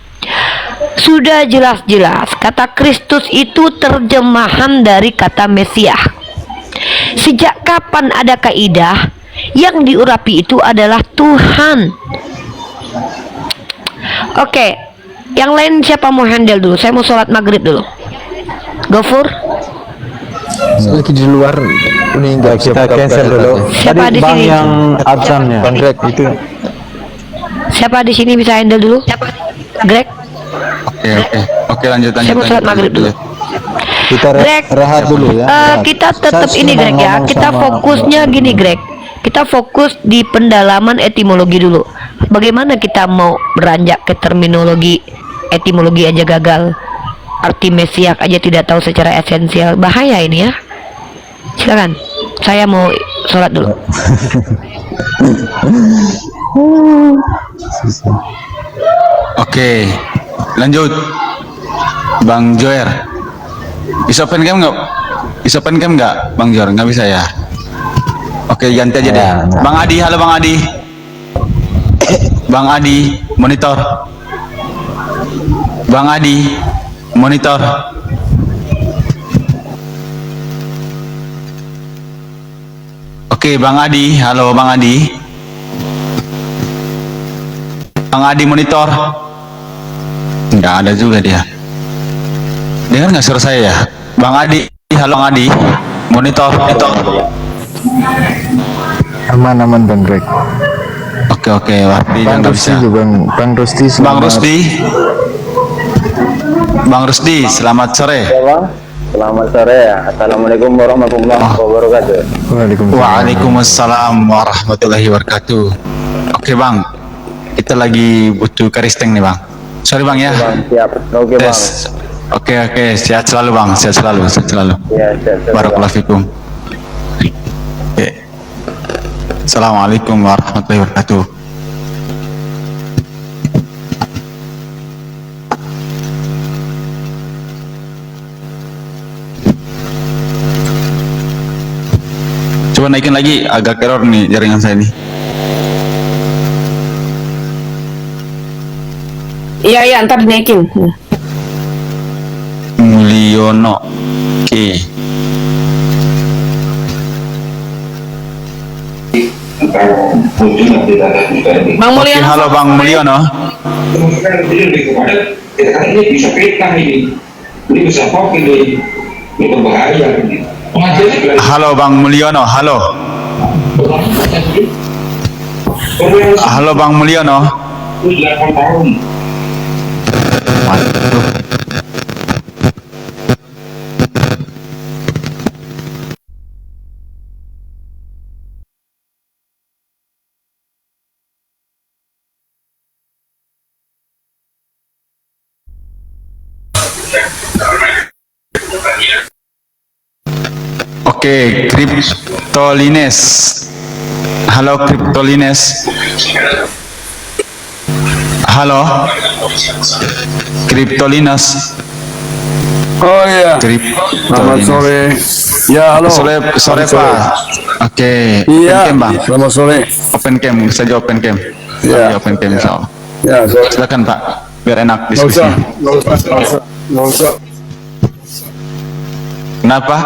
Sudah jelas-jelas kata Kristus itu terjemahan dari kata Mesias. Sejak kapan ada kaidah yang diurapi itu adalah Tuhan? Oke, yang lain siapa mau handle dulu? Saya mau sholat maghrib dulu. Gofur? Lagi di luar ini enggak Kita cancel dulu. Siapa Tadi di Bang sini? yang absennya. Bang Greg itu. Siapa di sini bisa handle dulu? Greg? Oke, lanjut. Saya mau sholat maghrib dulu. Kita Greg, rehat dulu ya. Rehat. kita tetap Saya ini cuma Greg ya. ngomong Kita sama- fokusnya gini Greg. Kita fokus di pendalaman etimologi dulu. Bagaimana kita mau beranjak ke terminologi, etimologi aja gagal. Arti Mesias aja tidak tahu secara esensial. Bahaya ini ya. Silakan. Saya mau sholat dulu. Oke, lanjut. Bang Joer, bisa open cam nggak? Bisa open cam nggak, Bang Joer? Nggak bisa ya? Oke, ganti aja deh. Enggak. Bang Adi, halo Bang Adi. Bang Adi, monitor. Bang Adi, monitor. Oke, Bang Adi, halo Bang Adi. Bang Adi monitor. Nggak ada juga dia. Dengar nggak suara saya ya? Bang Adi, halo Bang Adi. Monitor. aman Bang Greg. Oke, Wardi Bang nggak Rusdi bisa. juga Bang Rusdi. Bang Rusdi. Bang Rusdi, selamat sore. Selamat sore ya. Assalamualaikum warahmatullahi wabarakatuh. Waalaikumsalam. Waalaikumsalam warahmatullahi wabarakatuh. Oke Bang, kita lagi butuh karisteng nih Bang. Sorry Bang ya. Bang, siap. Oke Bang. Tes. Oke, sehat selalu Bang, sehat selalu. Ya, siap. Barakallahu fikum. Oke. Assalamualaikum warahmatullahi wabarakatuh. Coba naikin lagi, agak error nih jaringan saya nih. Iya, ntar dinaikin. Mulyono. Oke. Bang Oke, Mulyono. halo Bang Mulyono. Ini bisa fitnah ini bisa hoax ini berbahaya ini. Halo Bang Mulyono, halo. Halo Bang Mulyono. 8 tahun. Oke, Cryptolines. Halo Cryptolines. Halo. Cryptolines. Oh iya. Selamat sore. Ya, halo. Sore Pak. Oke. Iya. Open cam Bang. Selamat sore. Open cam saja open cam. Ya. Open cam insyaallah. Ya, sore. Silakan Pak. Biar enak Nggak usah. diskusinya. Nggak usah. Kenapa?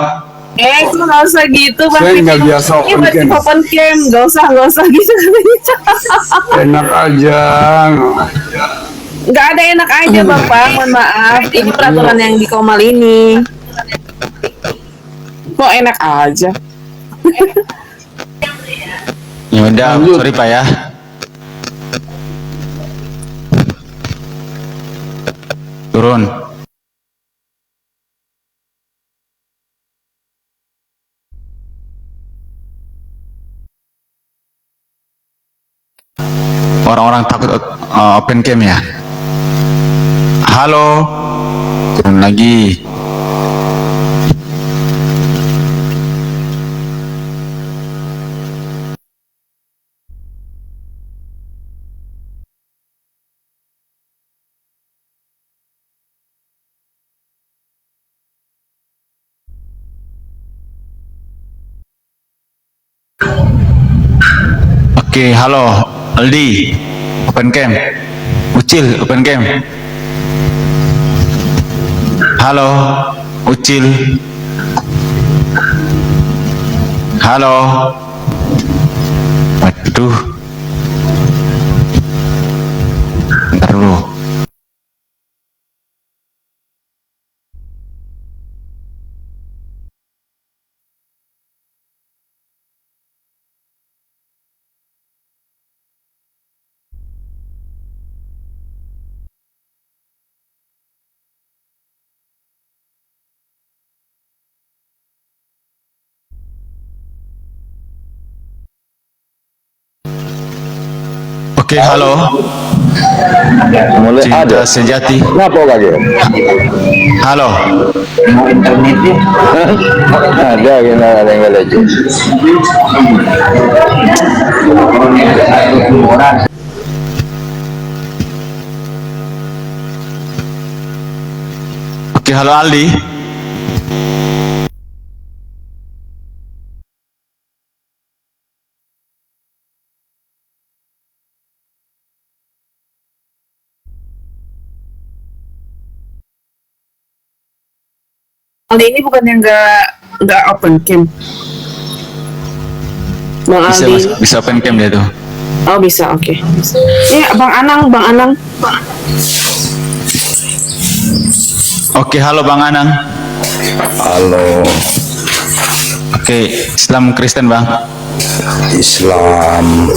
Itu nggak usah gitu Bang. Saya nggak biasa Ini open buat cam. open cam, nggak usah gitu. Enak aja. Nggak ada enak aja Bapak, mohon maaf. Ini peraturan yang di Komal ini. Kok enak aja? Ya udah, sorry Pak ya. Turun. Orang-orang takut open cam ya. Halo. Turun lagi. Oke, halo Aldi, open cam. Ucil, open cam. Halo, Ucil. Halo. Waduh. Bentar dulu. Oke, halo. Mulai Cinta ada. sejati. Kenapa lagi? Halo. Ada gimana ada yang nggak lucu. Oke, halo Aldi. Aldi ini bukan yang nggak open cam. Bang Bisa, Aldi. bisa open cam dia tuh. Oh bisa, oke. Ini Bang Anang. Oke, halo Bang Anang. Halo. Oke, Islam Kristen Bang. Islam.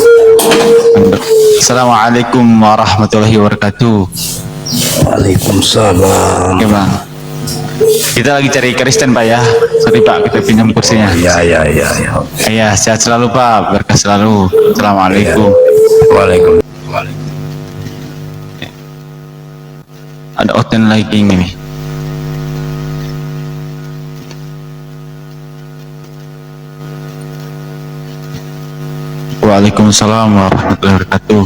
Assalamualaikum warahmatullahi wabarakatuh. Waalaikumsalam. Oke Bang. Kita lagi cari Kristen Pak ya. Sorry Pak, kita pinjam kursinya. Ya. Iya, sehat selalu Pak, berkah selalu. Assalamualaikum. Waalaikumsalam. Ada oten lagi ini nih. Waalaikumsalam warahmatullahi wabarakatuh.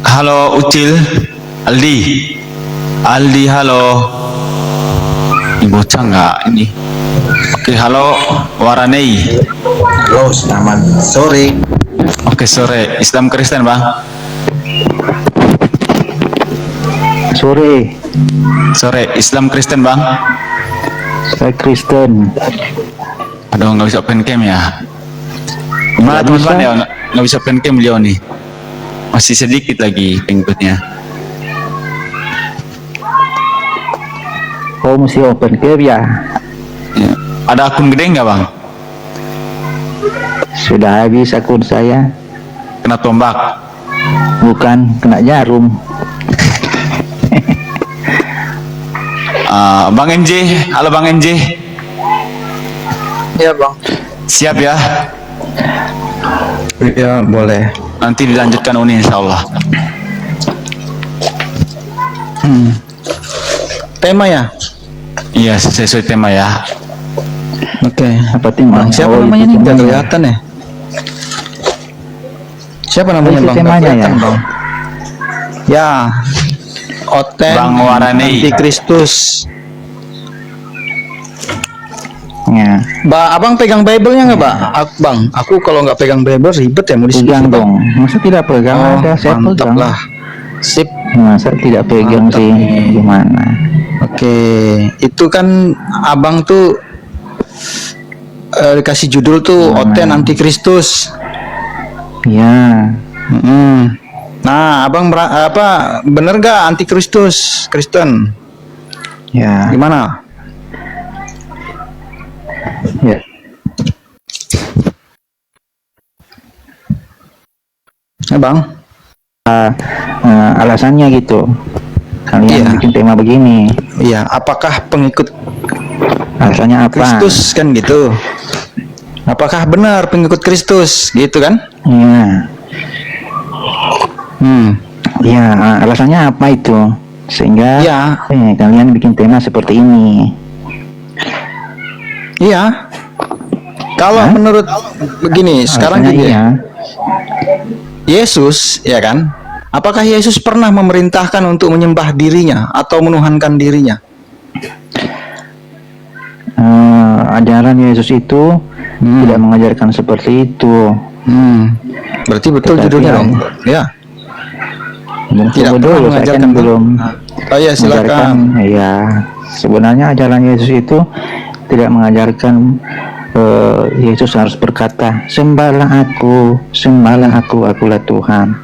Halo Ucil, Aldi, halo. Ini bocah nggak ini? Oke, halo Waranei. Halo, selamat sore. Oke, sore. Islam Kristen Bang. Sore. Sore. Islam Kristen Bang. Saya Kristen. Aduh, nggak bisa open cam ya. Gimana Nggak teman-teman bisa. ya? Nggak bisa open cam beliau nih. Masih sedikit lagi pengikutnya. Oh, mesti open cam ya? Ya. Ada akun gede nggak Bang? Sudah habis akun saya. Kena tombak. Bukan, kena jarum. Bang NJ, halo Bang NJ. Iya bang. Siap ya? Ya, boleh. Nanti dilanjutkan Uni insya Allah. Tema ya? Iya, sesuai tema ya. Oke. Apa tim? Bang, siapa namanya nih? Gak kelihatan ya? Siapa namanya Itu Bang? Gak temanya kelihatan, ya? Bang. Ya, Oten Bang Warani. Antikristus. Ya, Abang pegang Bible-nya nggak, Bang? Aku kalau nggak pegang Bible ribet ya, mau pegang disusun, Bang. dong. Masa tidak pegang? Oh, Ada, saya mantap pegang. lah. Sip. Masa tidak pegang Mantap sih? nih. Gimana? Oke, itu kan Abang tuh dikasih judul tuh Oten Antikristus. Ya, Nah, Abang bener gak Antikristus Kristen? ya, Gimana? ya. Ya, Bang. Alasannya gitu. Kalian Iya. bikin tema begini. Iya, apakah pengikut Alasannya apa? Kristus kan gitu? Apakah benar pengikut Kristus gitu kan? Iya. Ya, alasannya apa itu? Sehingga Iya. kalian bikin tema seperti ini. Iya. Kalau menurut begini, sekarang Alasannya gini, iya. Yesus, ya kan? Apakah Yesus pernah memerintahkan untuk menyembah dirinya atau menuhankan dirinya? Ajaran Yesus itu tidak mengajarkan seperti itu. Berarti betul Tetapi judulnya dong. Ya. Tidak Betul, pernah saya mengajarkan kan belum Oh iya, silakan. mengajarkan. Ya, sebenarnya ajaran Yesus itu tidak mengajarkan Yesus harus berkata, sembahlah aku, akulah Tuhan.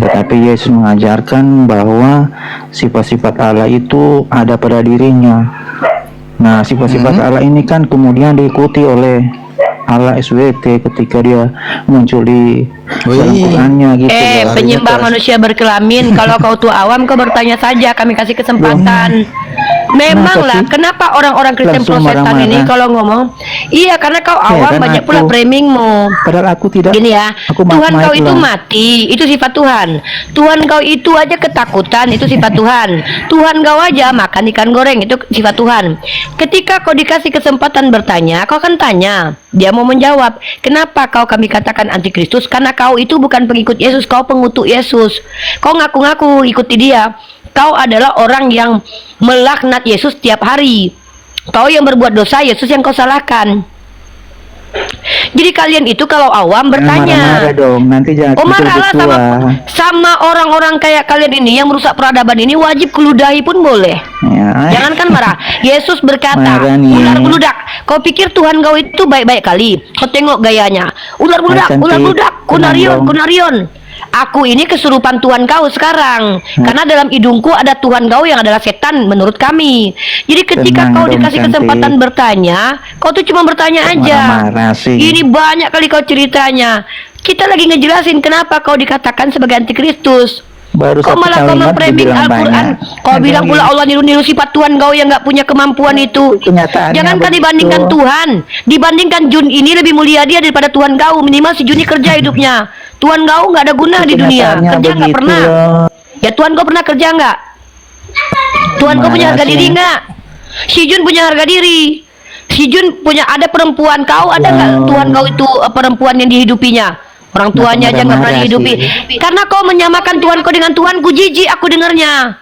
Tetapi Yesus mengajarkan bahwa sifat-sifat Allah itu ada pada dirinya. Nah, sifat-sifat Allah ini kan kemudian diikuti oleh Allah SWT ketika dia muncul di dalam Qurannya gitu. loh. Penyembah manusia berkelamin. Kalau kau tuh awam, kau bertanya saja. Kami kasih kesempatan. Memanglah, kenapa orang-orang Kristen Langsung Protestan ini marah-marah. kalau ngomong, iya karena kau awam, kan banyak pula aku- framingmu. Padahal aku tidak. Gini ya, Aku Tuhan maaf-maaf kau itu lah. mati, itu sifat Tuhan. Tuhan kau itu aja ketakutan, itu sifat Tuhan. Tuhan kau aja makan ikan goreng, itu sifat Tuhan. Ketika kau dikasih kesempatan bertanya, kau akan tanya. Dia mau menjawab, kenapa kau kami katakan antikristus? Karena kau itu bukan pengikut Yesus, kau pengutuk Yesus. Kau ngaku-ngaku ikuti dia. Kau adalah orang yang melaknat Yesus tiap hari. Kau yang berbuat dosa, Yesus yang kau salahkan. Jadi kalian itu kalau awam bertanya, Marah-marah dong, nanti jangan marahlah sama orang-orang kayak kalian ini yang merusak peradaban ini, wajib keludahi pun boleh. Ya, Jangankan marah. Yesus berkata, Marah nih. ular beludak. Kau pikir Tuhan kau itu baik-baik kali? Kau tengok gayanya. Ular beludak, Cantik. ular beludak, kunarion, Tenang dong. kunarion. Aku ini kesurupan Tuhan kau sekarang. Karena dalam hidungku ada Tuhan kau yang adalah setan menurut kami. Jadi ketika Tenang kau dong, dikasih cantik. kesempatan bertanya, kau tuh cuma bertanya aja. Marah-marah sih. Ini banyak kali kau ceritanya. Kita lagi ngejelasin kenapa kau dikatakan sebagai antikristus. Baru Kau satu malah kau kalimat memframing dibilang Al-Quran. banyak. Kau Ada bilang pula lagi. Allah niru-niru sifat Tuhan kau yang nggak punya kemampuan itu. Kenyataannya Jangankan begitu. dibandingkan Tuhan, dibandingkan Jun ini lebih mulia dia daripada Tuhan kau. Minimal si Jun ini kerja hidupnya. Tuhan kau nggak ada guna di dunia. Kenyataannya Kerja nggak begitu pernah. loh. Ya Tuhan kau pernah kerja nggak? Tuhan kau punya harga Marah diri sih. nggak? Si Jun punya harga diri. Si Jun punya ada perempuan kau ada nggak? Tuhan kau itu perempuan yang dihidupinya? Orang tuanya aja nggak pernah marah-marah dihidupi. Karena kau menyamakan Tuhan kau dengan Tuhanku, jijik aku dengarnya.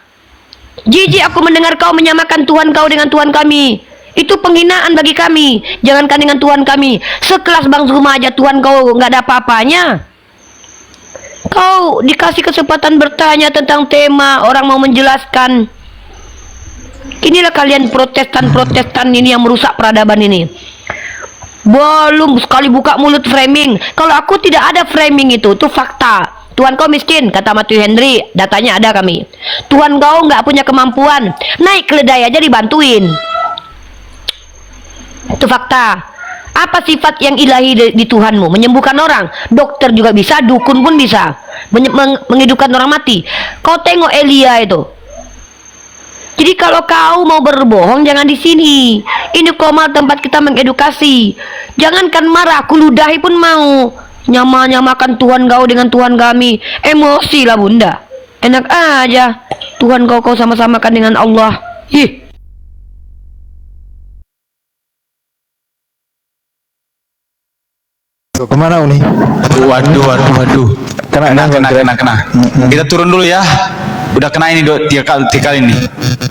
Jijik aku mendengar kau menyamakan Tuhan kau dengan Tuhan kami. Itu penghinaan bagi kami. Jangankan dengan Tuhan kami, sekelas Bang Zuma aja Tuhan kau nggak ada apa-apanya. Kau dikasih kesempatan bertanya tentang tema, orang mau menjelaskan. Inilah kalian protestan ini yang merusak peradaban ini. Belum sekali buka mulut framing. Kalau aku tidak ada framing itu fakta. Tuhan kau miskin, kata Matthew Henry, datanya ada kami. Tuhan kau nggak punya kemampuan, naik keledai aja dibantuin. Itu fakta. Apa sifat yang ilahi di Tuhanmu? Menyembuhkan orang, dokter juga bisa, dukun pun bisa, menghidupkan orang mati. Kau tengok Elia itu. Jadi kalau kau mau berbohong jangan di sini. Ini Komal tempat kita mengedukasi. Jangankan marah, aku ludahi pun mau. Nyamakan Tuhan kau dengan Tuhan kami. Emosi lah bunda. Enak aja. Tuhan kau sama-samakan dengan Allah. Ih. Kemana Uni? Waduh. Kena. Kita turun dulu ya. Udah kena ini tiga kali ini.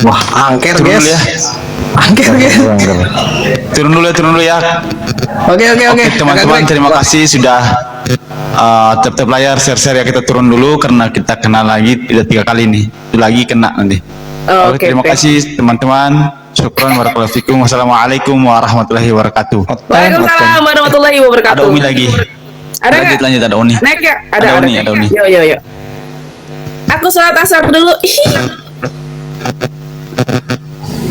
Wah, angker Turun guys. dulu ya. Angker guys. Turun dulu ya. Oke. Teman-teman, terima kasih sudah tap layar, share ya. Kita turun dulu karena kita kena lagi tidak 3 kali nih. Itu lagi kena nanti. Oke, terima kasih teman-teman. Syukran warahmatullahi wabarakatuh. Wassalamualaikum warahmatullahi wabarakatuh. Waalaikumsalam warahmatullahi wabarakatuh. Ada Umi lagi. Ada nggak? Lanjut ada Uni. Naik ya? Ada Uni. Yuk. Aku sholat asar dulu.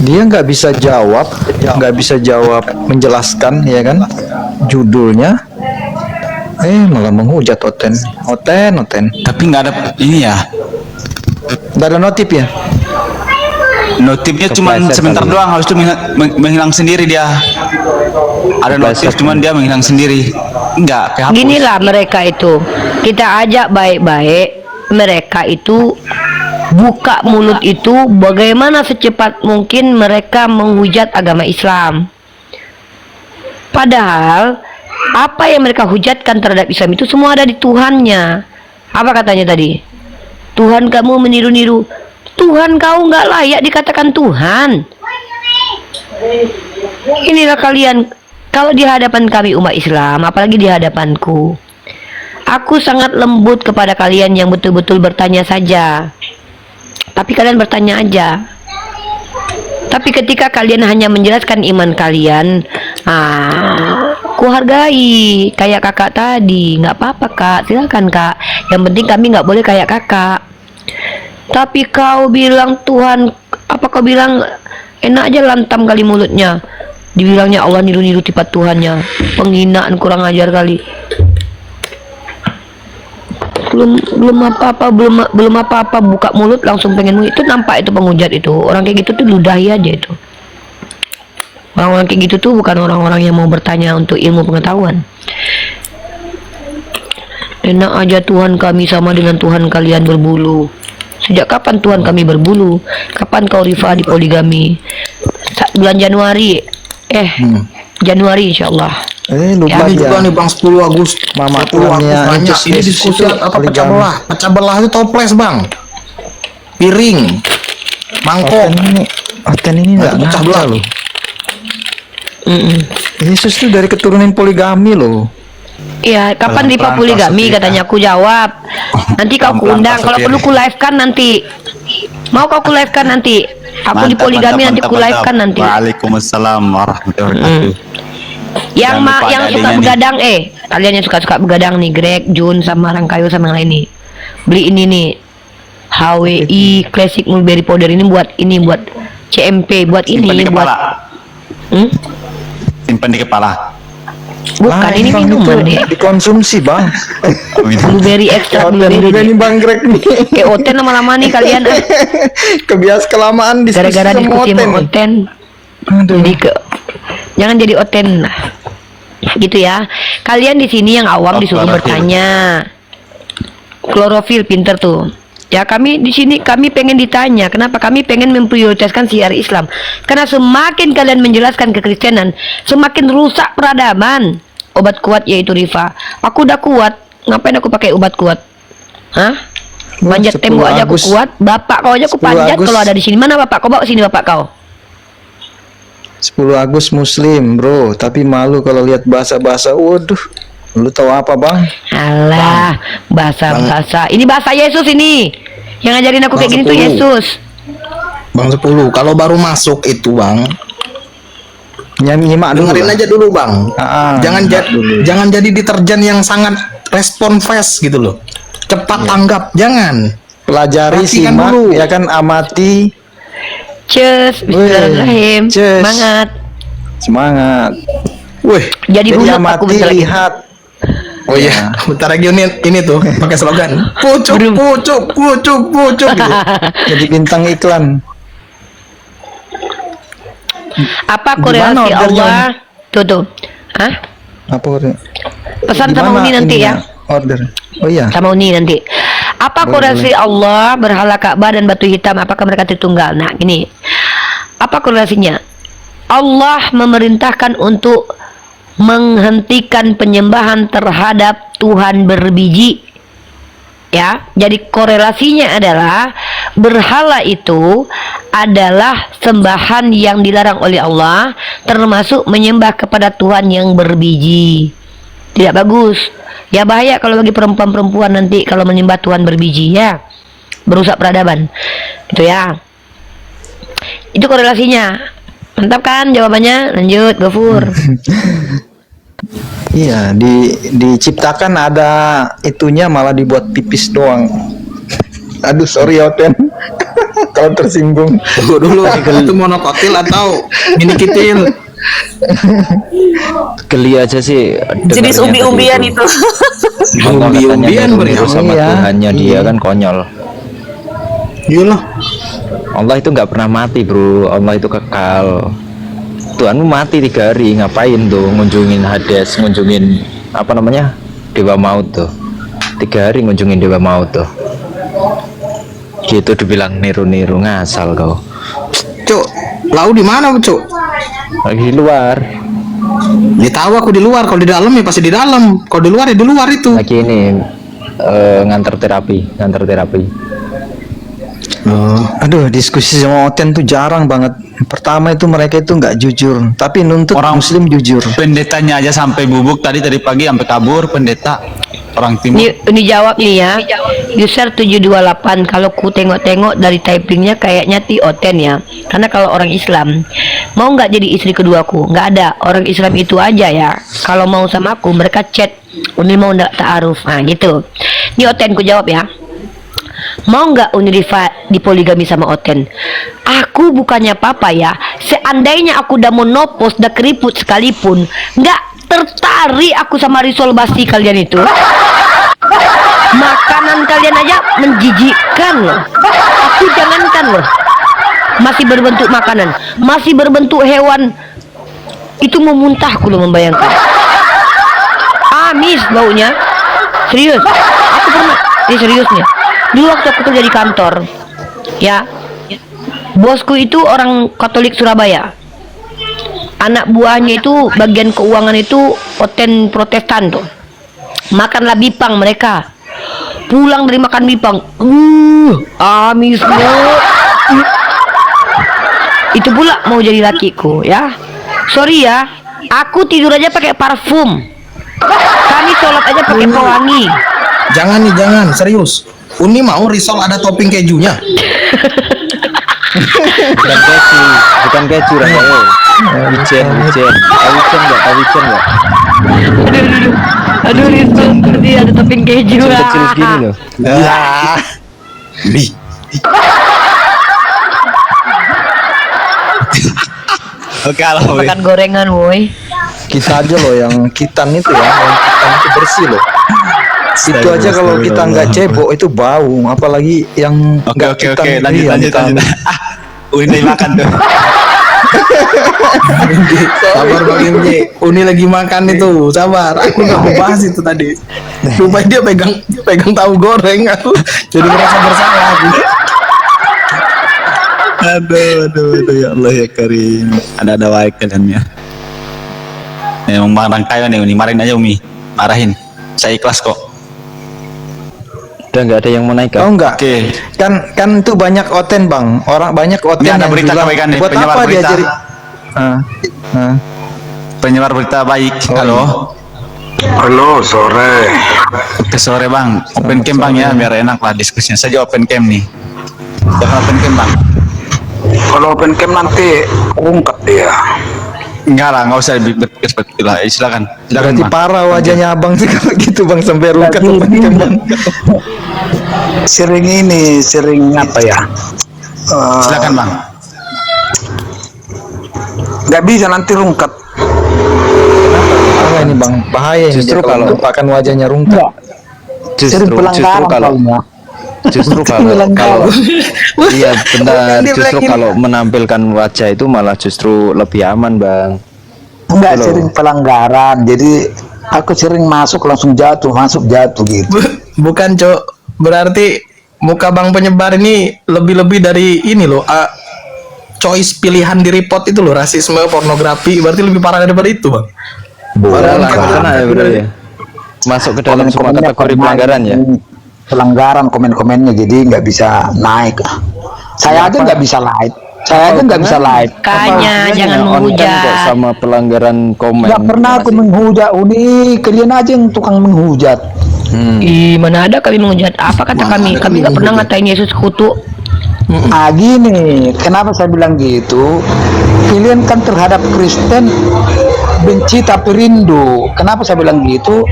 Dia nggak bisa jawab, menjelaskan, ya kan? Judulnya, malah menghujat Oten. Tapi nggak ada ini ya. Nggak ada notif ya? Notifnya cuma sebentar doang, habis itu menghilang sendiri dia. Ada notif cuman dia menghilang sendiri. Enggak, kehapus. Ginilah mereka itu. Kita ajak baik-baik. Mereka itu buka mulut itu bagaimana secepat mungkin mereka menghujat agama Islam. Padahal apa yang mereka hujatkan terhadap Islam itu semua ada di Tuhannya. Apa katanya tadi? Tuhan kamu meniru-niru. Tuhan kau nggak layak dikatakan Tuhan. Inilah kalian. Kalau di hadapan kami umat Islam, apalagi di hadapanku, aku sangat lembut kepada kalian yang betul-betul bertanya saja. Tapi kalian bertanya aja. Tapi ketika kalian hanya menjelaskan iman kalian, aku hargai kayak kakak tadi. Nggak apa-apa kak, silakan kak. Yang penting kami nggak boleh kayak kakak. Tapi kau bilang Tuhan, apa kau bilang enak aja lantam kali mulutnya. Dibilangnya Allah niru-niru sifat Tuhannya. Penghinaan kurang ajar kali. Belum apa-apa buka mulut langsung pengen itu, nampak itu penghujat itu. Orang kayak gitu tuh ludahi aja itu. Orang-orang kayak gitu tuh bukan orang-orang yang mau bertanya untuk ilmu pengetahuan. Enak aja Tuhan kami sama dengan Tuhan kalian berbulu. Sejak kapan Tuhan kami berbulu? Kapan kau Rifa di poligami? Bulan Januari. Januari insyaallah. Lupa ya. Juga nih Bang 10 Agustus. Mama Tuhannya ini diskusi apa pecah belah itu toples Bang. Piring. Mangkok. Oten ini enggak pecah belah loh. Yesus itu dari keturunan poligami loh. Iya, kapan Rifa poligami katanya, aku jawab. Nanti kau undang, kalau perlu ku live kan nanti. Mau kau ku live kan nanti. Aku di poligami nanti ku live kan nanti. Waalaikumsalam warahmatullahi wabarakatuh. Yang suka begadang kalian yang suka begadang nih, Greg, Jun sama Rangkayo sama yang lain nih. Beli ini nih. HWI Classic Mulberry Powder ini buat CMP, buat Simpan ini di buat kepala. Simpan di kepala. Bukan, ini minuman nih. Dikonsumsi Bang. Blueberry extra blueberry. Ini Bang Greg nih. Kayak Oten lama-lama nih kalian. Kebias kelamaan diskusi Gara-gara sama diskusi sama nih. Oten. Jadi jangan jadi Oten. Gitu ya. Kalian di sini yang awam disuruh bertanya. Klorofil pinter tuh. Ya kami di sini kami pengen ditanya, kenapa kami pengen memprioritaskan siar Islam? Karena semakin kalian menjelaskan kekristenan, semakin rusak peradaban. Obat kuat yaitu Rifa. Aku udah kuat, ngapain aku pakai obat kuat? Hah? Manjat tembok aja aku kuat, bapak kau aja aku panjat kalau ada di sini. Mana bapak kau? Bawa sini bapak kau. 10 Agustus Muslim bro, tapi malu kalau lihat bahasa-bahasa. Waduh, lu tahu apa Bang? Alah, bahasa-bahasa. Ini bahasa Yesus ini. Yang ngajarin aku kayak gini tuh Yesus. Bang 10, kalau baru masuk itu Bang, nyimak dulu. Dengerin aja dulu Bang. Jangan jadi deterjen yang sangat respon fast gitu loh. Cepat tanggap, jangan. Pelajari, simak, dulu. Ya kan, amati. Cus, bismillahirrahmanirrahim. Semangat. Wih, jadi amati, lihat. Oh iya, bentar lagi ini tuh pakai slogan pucuk gitu. Jadi bintang iklan. Apa Gimana korelasi ordernya? Allah? Tuh. Hah? Apa order? Pesan sama Gimana Uni nanti ya. ininya, Order. Oh iya. Sama Uni nanti. Apa korelasi Allah, berhala Ka'bah dan batu hitam? Apakah mereka Tritunggal? Nah, gini. Apa korelasinya? Allah memerintahkan untuk menghentikan penyembahan terhadap Tuhan berbiji. Ya, jadi korelasinya adalah berhala itu adalah sembahan yang dilarang oleh Allah, termasuk menyembah kepada Tuhan yang berbiji. Tidak bagus. Ya bahaya kalau bagi perempuan-perempuan nanti kalau menyembah Tuhan berbiji, ya. Merusak peradaban. Itu ya. Itu korelasinya. Mantap kan jawabannya? Lanjut, Gofur. Iya, diciptakan ada itunya malah dibuat pipis doang. Aduh, sorry Oten. Kalau tersinggung. Tunggu dulu, itu monokotil atau mini kitil? Geli aja sih. Jenis umbi-umbian itu. Umbi-umbian meniru sama Iya. Tuhannya dia kan konyol. Iyalah. Allah itu nggak pernah mati bro. Allah itu kekal. Tuhanmu mati 3 hari, ngapain tuh ngunjungin Hades, ngunjungin apa namanya Dewa Maut tuh. 3 hari ngunjungin Dewa Maut tuh. Gitu dibilang niru-niru, ngasal kau. Cuk, lau di mana, Cuk? Lagi di luar. Ya tahu aku di luar, kalau di dalam ya pasti di dalam. Kalau di luar ya di luar itu. Lagi ini nganter terapi. Aduh, diskusi sama Oten tuh jarang banget. Pertama itu mereka itu nggak jujur, tapi nuntut Orang Muslim jujur. Pendetanya aja sampai bubuk tadi pagi sampai kabur pendeta orang timur. Ini jawab nih ya. User 728, kalau ku tengok-tengok dari typingnya kayaknya Oten ya. Karena kalau orang Islam mau nggak jadi istri keduaku, nggak ada. Orang Islam itu aja ya. Kalau mau sama aku mereka chat, Uni mau nggak ta'aruf. Nah gitu. Ini Oten ku jawab ya. Mau nggak Uni di poligami sama Oten? Aku bukannya papa ya. Seandainya aku udah monopos, udah keriput sekalipun, nggak tertarik aku sama risol basi kalian itu. Makanan kalian aja menjijikkan loh. Aku jangankan loh, masih berbentuk makanan, masih berbentuk hewan, itu mau muntah aku loh membayangkan. Amis baunya. Serius, aku pernah. Ini seriusnya. Dulu waktu aku kerja di kantor, ya, bosku itu orang Katolik Surabaya. Anak buahnya itu bagian keuangan itu Oten Protestan tuh. Makanlah bipang mereka. Pulang dari makan bipang, amis banget. Itu pula mau jadi lakiku ya. Sorry ya, aku tidur aja pakai parfum. Kami sholat aja pakai pewangi. Jangan nih, jangan, serius. Uni mau risol ada topping kejunya. Bukan keju Rafael. Wijen. Tahu nggak? Aduh, itu seperti ada topping keju. Kecil segini loh. Bi. Oke, kalau Makan gorengan, woi. Kita aja loh yang kitan itu ya, yang kitan itu bersih loh. Itu aja kalau kita nggak cebok itu bau, apalagi yang nggak kitan itu ya, lanjut. Uni makan tuh. Sabar Bang Imji. Uni lagi makan itu, sabar. Aku nggak mau bahas itu tadi. Rupanya dia pegang tahu goreng, aku jadi merasa bersalah. Aduh, ya Allah ya Karim. Ada baik kalian ya. Emang marah kayo nih, Uni marahin aja Umi. Marahin. Saya ikhlas kok. Udah nggak ada yang mau naik kan? Oh enggak. Oke. Kan itu banyak Oten Bang. Orang banyak Oten Ini ada yang berita bilang, kebaikan nih, buat penyebar apa berita. diajari? Penyebar berita baik. Halo. Halo, sore. Oke, sore Bang. Open cam Bang ya, biar enak lah diskusinya. Saja open cam nih. Jangan open cam Bang. Kalau open cam nanti ungkap dia. Enggak lah, nggak usah betul lah. Silakan. Berarti Bang. parah wajahnya abang sih kalau gitu Bang sampai rungkat Open Cam Bang. Sering apa ya? Silakan Bang. Nggak bisa nanti rungkat. Apa ini Bang? Bahaya ini Justru dia kalau kalau- menampakkan wajahnya rungkat. Justru kalau Justru kalau iya benar, justru kalau menampilkan wajah itu malah justru lebih aman, Bang. Enggak Halo. sering pelanggaran, jadi aku sering masuk langsung jatuh gitu. Bukan, Cok. Berarti muka Bang Penyebar ini lebih-lebih dari ini loh. Choice pilihan di report itu loh, rasisme, pornografi, berarti lebih parah daripada itu, Bang. Malah kena ya berarti ya. Masuk ke dalam semua kategori pelanggaran ya. Pelanggaran komen-komennya, jadi nggak bisa naik. Saya aja nggak bisa like. Saya aja nggak bisa like. Makanya jangan Kok menghujat. sama pelanggaran komen. Nggak pernah aku menghujat. Ini kalian aja yang tukang menghujat. Ih, mana ada kami menghujat? Apa kata kami? Kami nggak pernah ngatain Yesus kutu. Gini, kenapa saya bilang gitu? Kalian kan terhadap Kristen benci tapi rindu. Kenapa saya bilang gitu?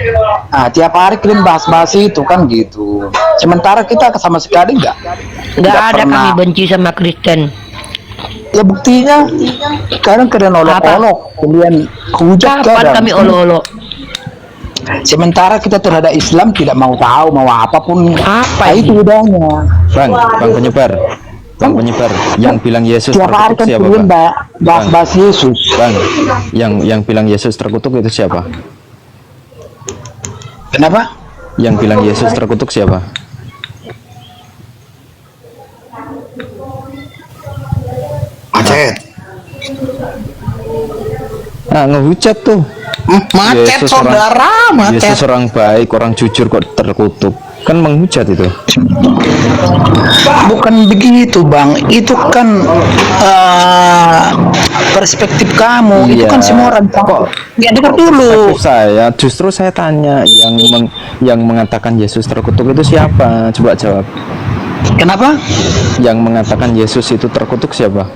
Tiap hari kalian bahas-bahas itu kan gitu. Sementara kita sama sekali Nggak ada pernah. kami benci sama Kristen. Ya buktinya, kadang kalian olok-olok, kalian hujat Kapan kadang. kami olo-olo? Sementara kita terhadap Islam tidak mau tahu, mau apapun. Apa itu ini? bedanya. Bang penyebar, yang bilang Yesus Tiap hari terkutuk kan siapa, kalian Bang? bahas-bahas Yesus. Bang, yang bilang Yesus terkutuk itu siapa? Kenapa? Yang bilang Yesus terkutuk siapa? Macet. Ngehujat tuh. Macet, Yesus saudara, macet. Yesus orang baik, orang jujur kok terkutuk. Kan menghujat itu. Bukan begitu, Bang. Itu kan perspektif kamu. Itu Iya. kan semua orang kok. Ya dengar dulu. Perspektif saya, justru saya tanya yang mengatakan Yesus terkutuk itu siapa? Coba jawab. Kenapa? Yang mengatakan Yesus itu terkutuk siapa?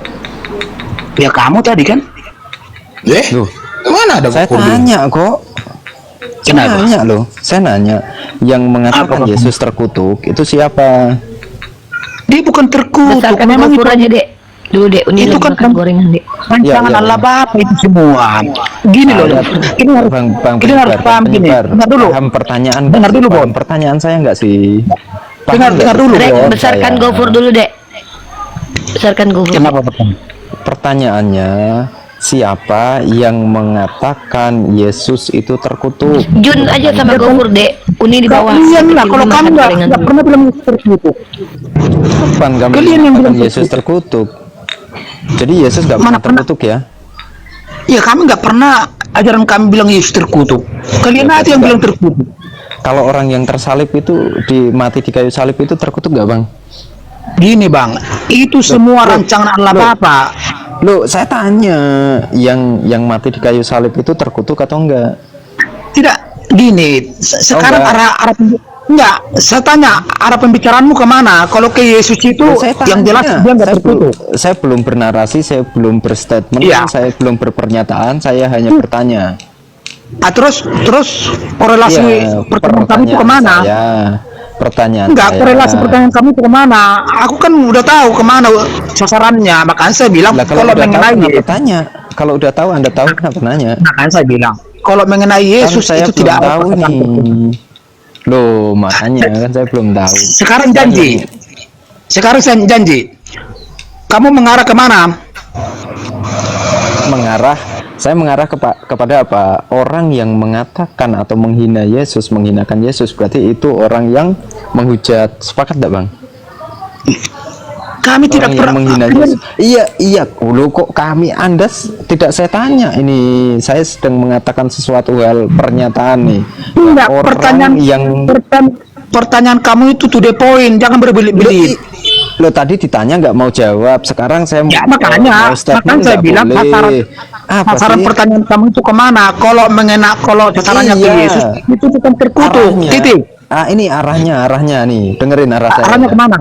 Ya kamu tadi kan? Loh, Mana ada saya buku tanya kok. Saya Kenapa? nanya loh, saya nanya yang mengatakan Apa? Yesus terkutuk itu siapa? Dia bukan terkutuk. Berdasarkan Memang Gofur aja, Dek. Dulu, Dek. Ini Itu lagi kan makan gorengan, Dek. rancangan Ya, ya, Allah ya. Bapa itu semua. Gini loh, ini harus Bang kita harus Penyebar, paham gini. Penyebar. Dengar dulu. Paham pertanyaan, Dengar dulu, paham Bon. pertanyaan saya enggak sih? Paham Dengar nggak dulu, Dek, Bon. besarkan saya? Gofur dulu, Dek. Besarkan Gofur. Kenapa, Bang? Pertanyaannya, siapa yang mengatakan Yesus itu terkutuk? Jun aja sama Gofur, Dek. Uni di bawah. Kalian lah, kalau Makan kamu gorengan nggak dulu. pernah bilang Yesus terkutuk. Kapan kamu Kalian yang mengatakan bilang Yesus terkutuk? Jadi Yesus nggak Mana pernah terkutuk ya? Ya kami nggak pernah ajaran kami bilang Yesus terkutuk. Kalian aja yang bilang terkutuk. Kalau orang yang tersalib itu mati di kayu salib itu terkutuk nggak, Bang? Gini, Bang, itu semua rancangan Allah Bapa. Loh, saya tanya, yang mati di kayu salib itu terkutuk atau enggak? Tidak, gini. Sekarang enggak. arah enggak. Saya tanya arah pembicaraanmu kemana? Kalau ke Yesus itu Loh, saya yang jelas tanya. dia nggak Saya belum- terkutuk. Saya belum bernarasi, saya belum berstatement, Iya. saya belum berpernyataan, saya hanya bertanya. Terus korelasi Iya, pertanyaan kamu itu kemana? Pertanyaan Enggak, saya. korelasi pertanyaan kamu itu kemana? Aku kan udah tahu kemana sasarannya, makanya saya bilang Lah, kalau kalau udah tahu mengenai kenapa Yesus, tanya? Kalau udah tahu Anda tahu kenapa nanya? makanya saya bilang kalau mengenai Yesus Kan saya itu belum tidak ada tahu perkataan nih. tertentu. Loh, makanya kan saya belum tahu. Sekarang janji. Sekarang saya janji. Kamu mengarah kemana? Saya mengarah kepada apa? Orang yang mengatakan atau menghina Yesus, menghinakan Yesus, berarti itu orang yang menghujat. Sepakat tidak, Bang? Kami tidak Orang yang pernah menghina Yesus. Iya. Loh, kok kami Anda tidak saya tanya ini. Saya sedang mengatakan sesuatu hal pernyataan nih. Enggak, Orang pertanyaan kamu itu to the point, jangan berbelit-belit. Lo tadi ditanya nggak mau jawab. Sekarang saya Ya makanya saya bilang sasaran pertanyaan kamu itu kemana? Kalau kalau sasarannya ke Iya. Yesus itu bukan terkutuk. Arahnya. Titik. Ini arahnya nih. Dengerin arah saya. Arahnya kemana?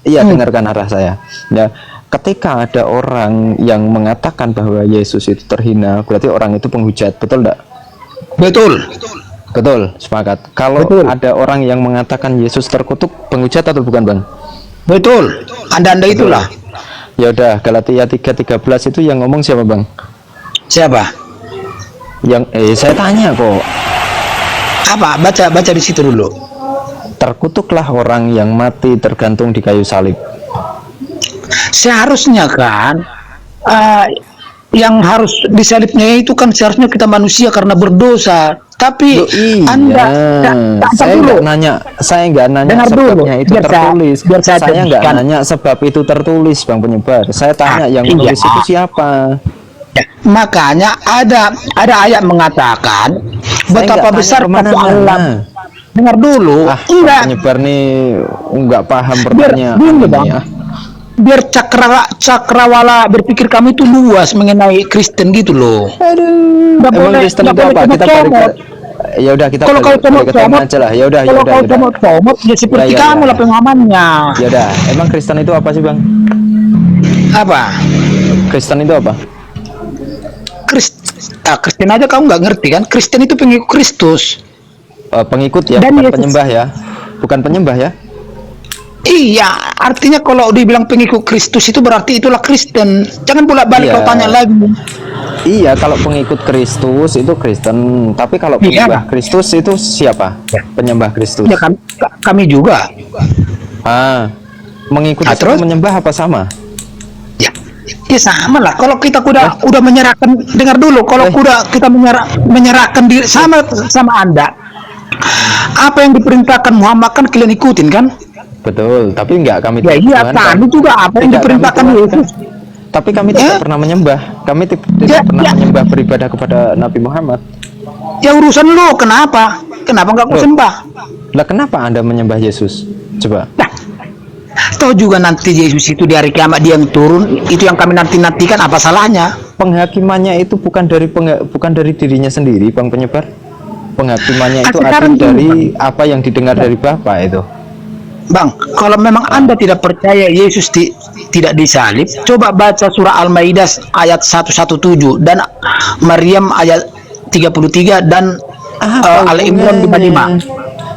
Iya, dengarkan arah saya. Ya, ketika ada orang yang mengatakan bahwa Yesus itu terhina, berarti orang itu penghujat, betul enggak? Betul. Betul, sepakat. Kalau Betul. ada orang yang mengatakan Yesus terkutuk, penghujat atau bukan, Bang? Betul. Anda itulah. Ya udah, Galatia 3:13 itu yang ngomong siapa, Bang? Siapa? Yang saya tanya kok. Apa? Baca di situ dulu. terkutuklah orang yang mati tergantung di kayu salib. Seharusnya kan yang harus disalibnya itu kan seharusnya kita manusia karena berdosa. Tapi Iya, Anda saya nggak nanya, Dengar dulu, sebabnya itu biar tertulis. saya Saya nggak teruskan. nanya sebab itu tertulis, Bang Penyebar. Saya tanya yang iya. menulis itu siapa? Makanya ada ayat mengatakan betapa nggak besar tanya kata kemana-mana. Allah. Dengar dulu, Bang enggak Penyebar nih nggak paham biar pertanyaan gini, ini Bang. ya. Biar cakrawala berpikir kami itu luas mengenai Kristen gitu loh. Nggak Emang boleh- Kristen nggak itu boleh apa? Kita balik comot-comot. ya udah kita Kalau kau balik ke tema comot-comot, aja lah. Ya udah, kalau kau comot-comot ya seperti Ya, kamu lah pengamannya. Ya udah, emang Kristen itu apa sih, Bang? Apa? Kristen itu apa? Kristen aja kamu nggak ngerti kan? Kristen itu pengikut Kristus. Pengikut ya, Dan bukan Yesus. penyembah ya. Bukan penyembah ya. Iya, artinya kalau dibilang pengikut Kristus itu berarti itulah Kristen. Jangan bolak-balik Iya. kau tanya lagi. Iya, kalau pengikut Kristus itu Kristen, tapi kalau Iya. penyembah Kristus itu siapa? Penyembah Kristus. Ya kami juga. Mengikuti terus? menyembah apa sama? Ya sama lah. Kalau kita udah menyerahkan, dengar dulu. Kalau kita menyerahkan diri sama Anda, apa yang diperintahkan Muhammad kan kalian ikutin kan? Betul, tapi enggak kami. Ya iya, Tuhan, kami juga apa yang Tidak, diperintahkan kami Yesus. Tapi kami tidak pernah menyembah. Kami tidak pernah menyembah beribadah kepada Nabi Muhammad. Ya urusan lu, kenapa? Kenapa nggak kau Loh. sembah? Lah kenapa Anda menyembah Yesus? Coba. Tahu juga nanti Yesus itu di hari kiamat dia yang turun, itu yang kami nantikan, apa salahnya? Penghakimannya itu bukan dari dirinya sendiri, Bang Penyebar. Penghakimannya itu ada Sekarang dari apa yang didengar dari Bapa itu. Bang, kalau memang Anda tidak percaya Yesus tidak disalib, coba baca surah Al-Maidah ayat 117 dan Maryam ayat 33 dan Al-Imran 55.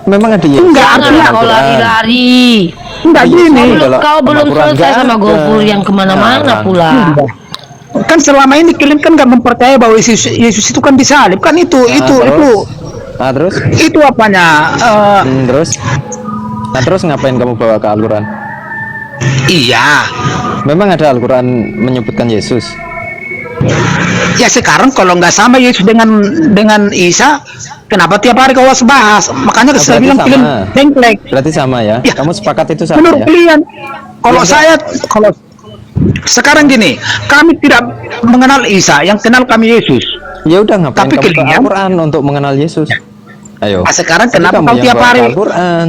Memang ada ya? Enggak, artinya kau lari-lari. Enggak gini. Kau belum selesai sama gopur yang kemana-mana pula. Kan selama ini kalian kan nggak mempercaya bahwa Yesus itu kan disalib kan itu. Nah, terus? Itu apanya? Terus? Nah, terus ngapain kamu bawa ke Al-Quran? Iya. Memang ada Al-Quran menyebutkan Yesus. Ya sekarang kalau nggak sama Yesus dengan Isa, kenapa tiap hari kau bahas? Makanya saya bilang kalian tengklek. Berarti sama ya? Kamu sepakat itu sama Menurut ya? kalian, kalau kalau sekarang gini, kami tidak mengenal Isa, yang kenal kami Yesus. Ya udah, ngapain Tapi kamu ke kalian- Al-Quran untuk mengenal Yesus? Ayo. Sekarang Jadi kenapa kamu kau yang tiap bawa hari? Al-Quran?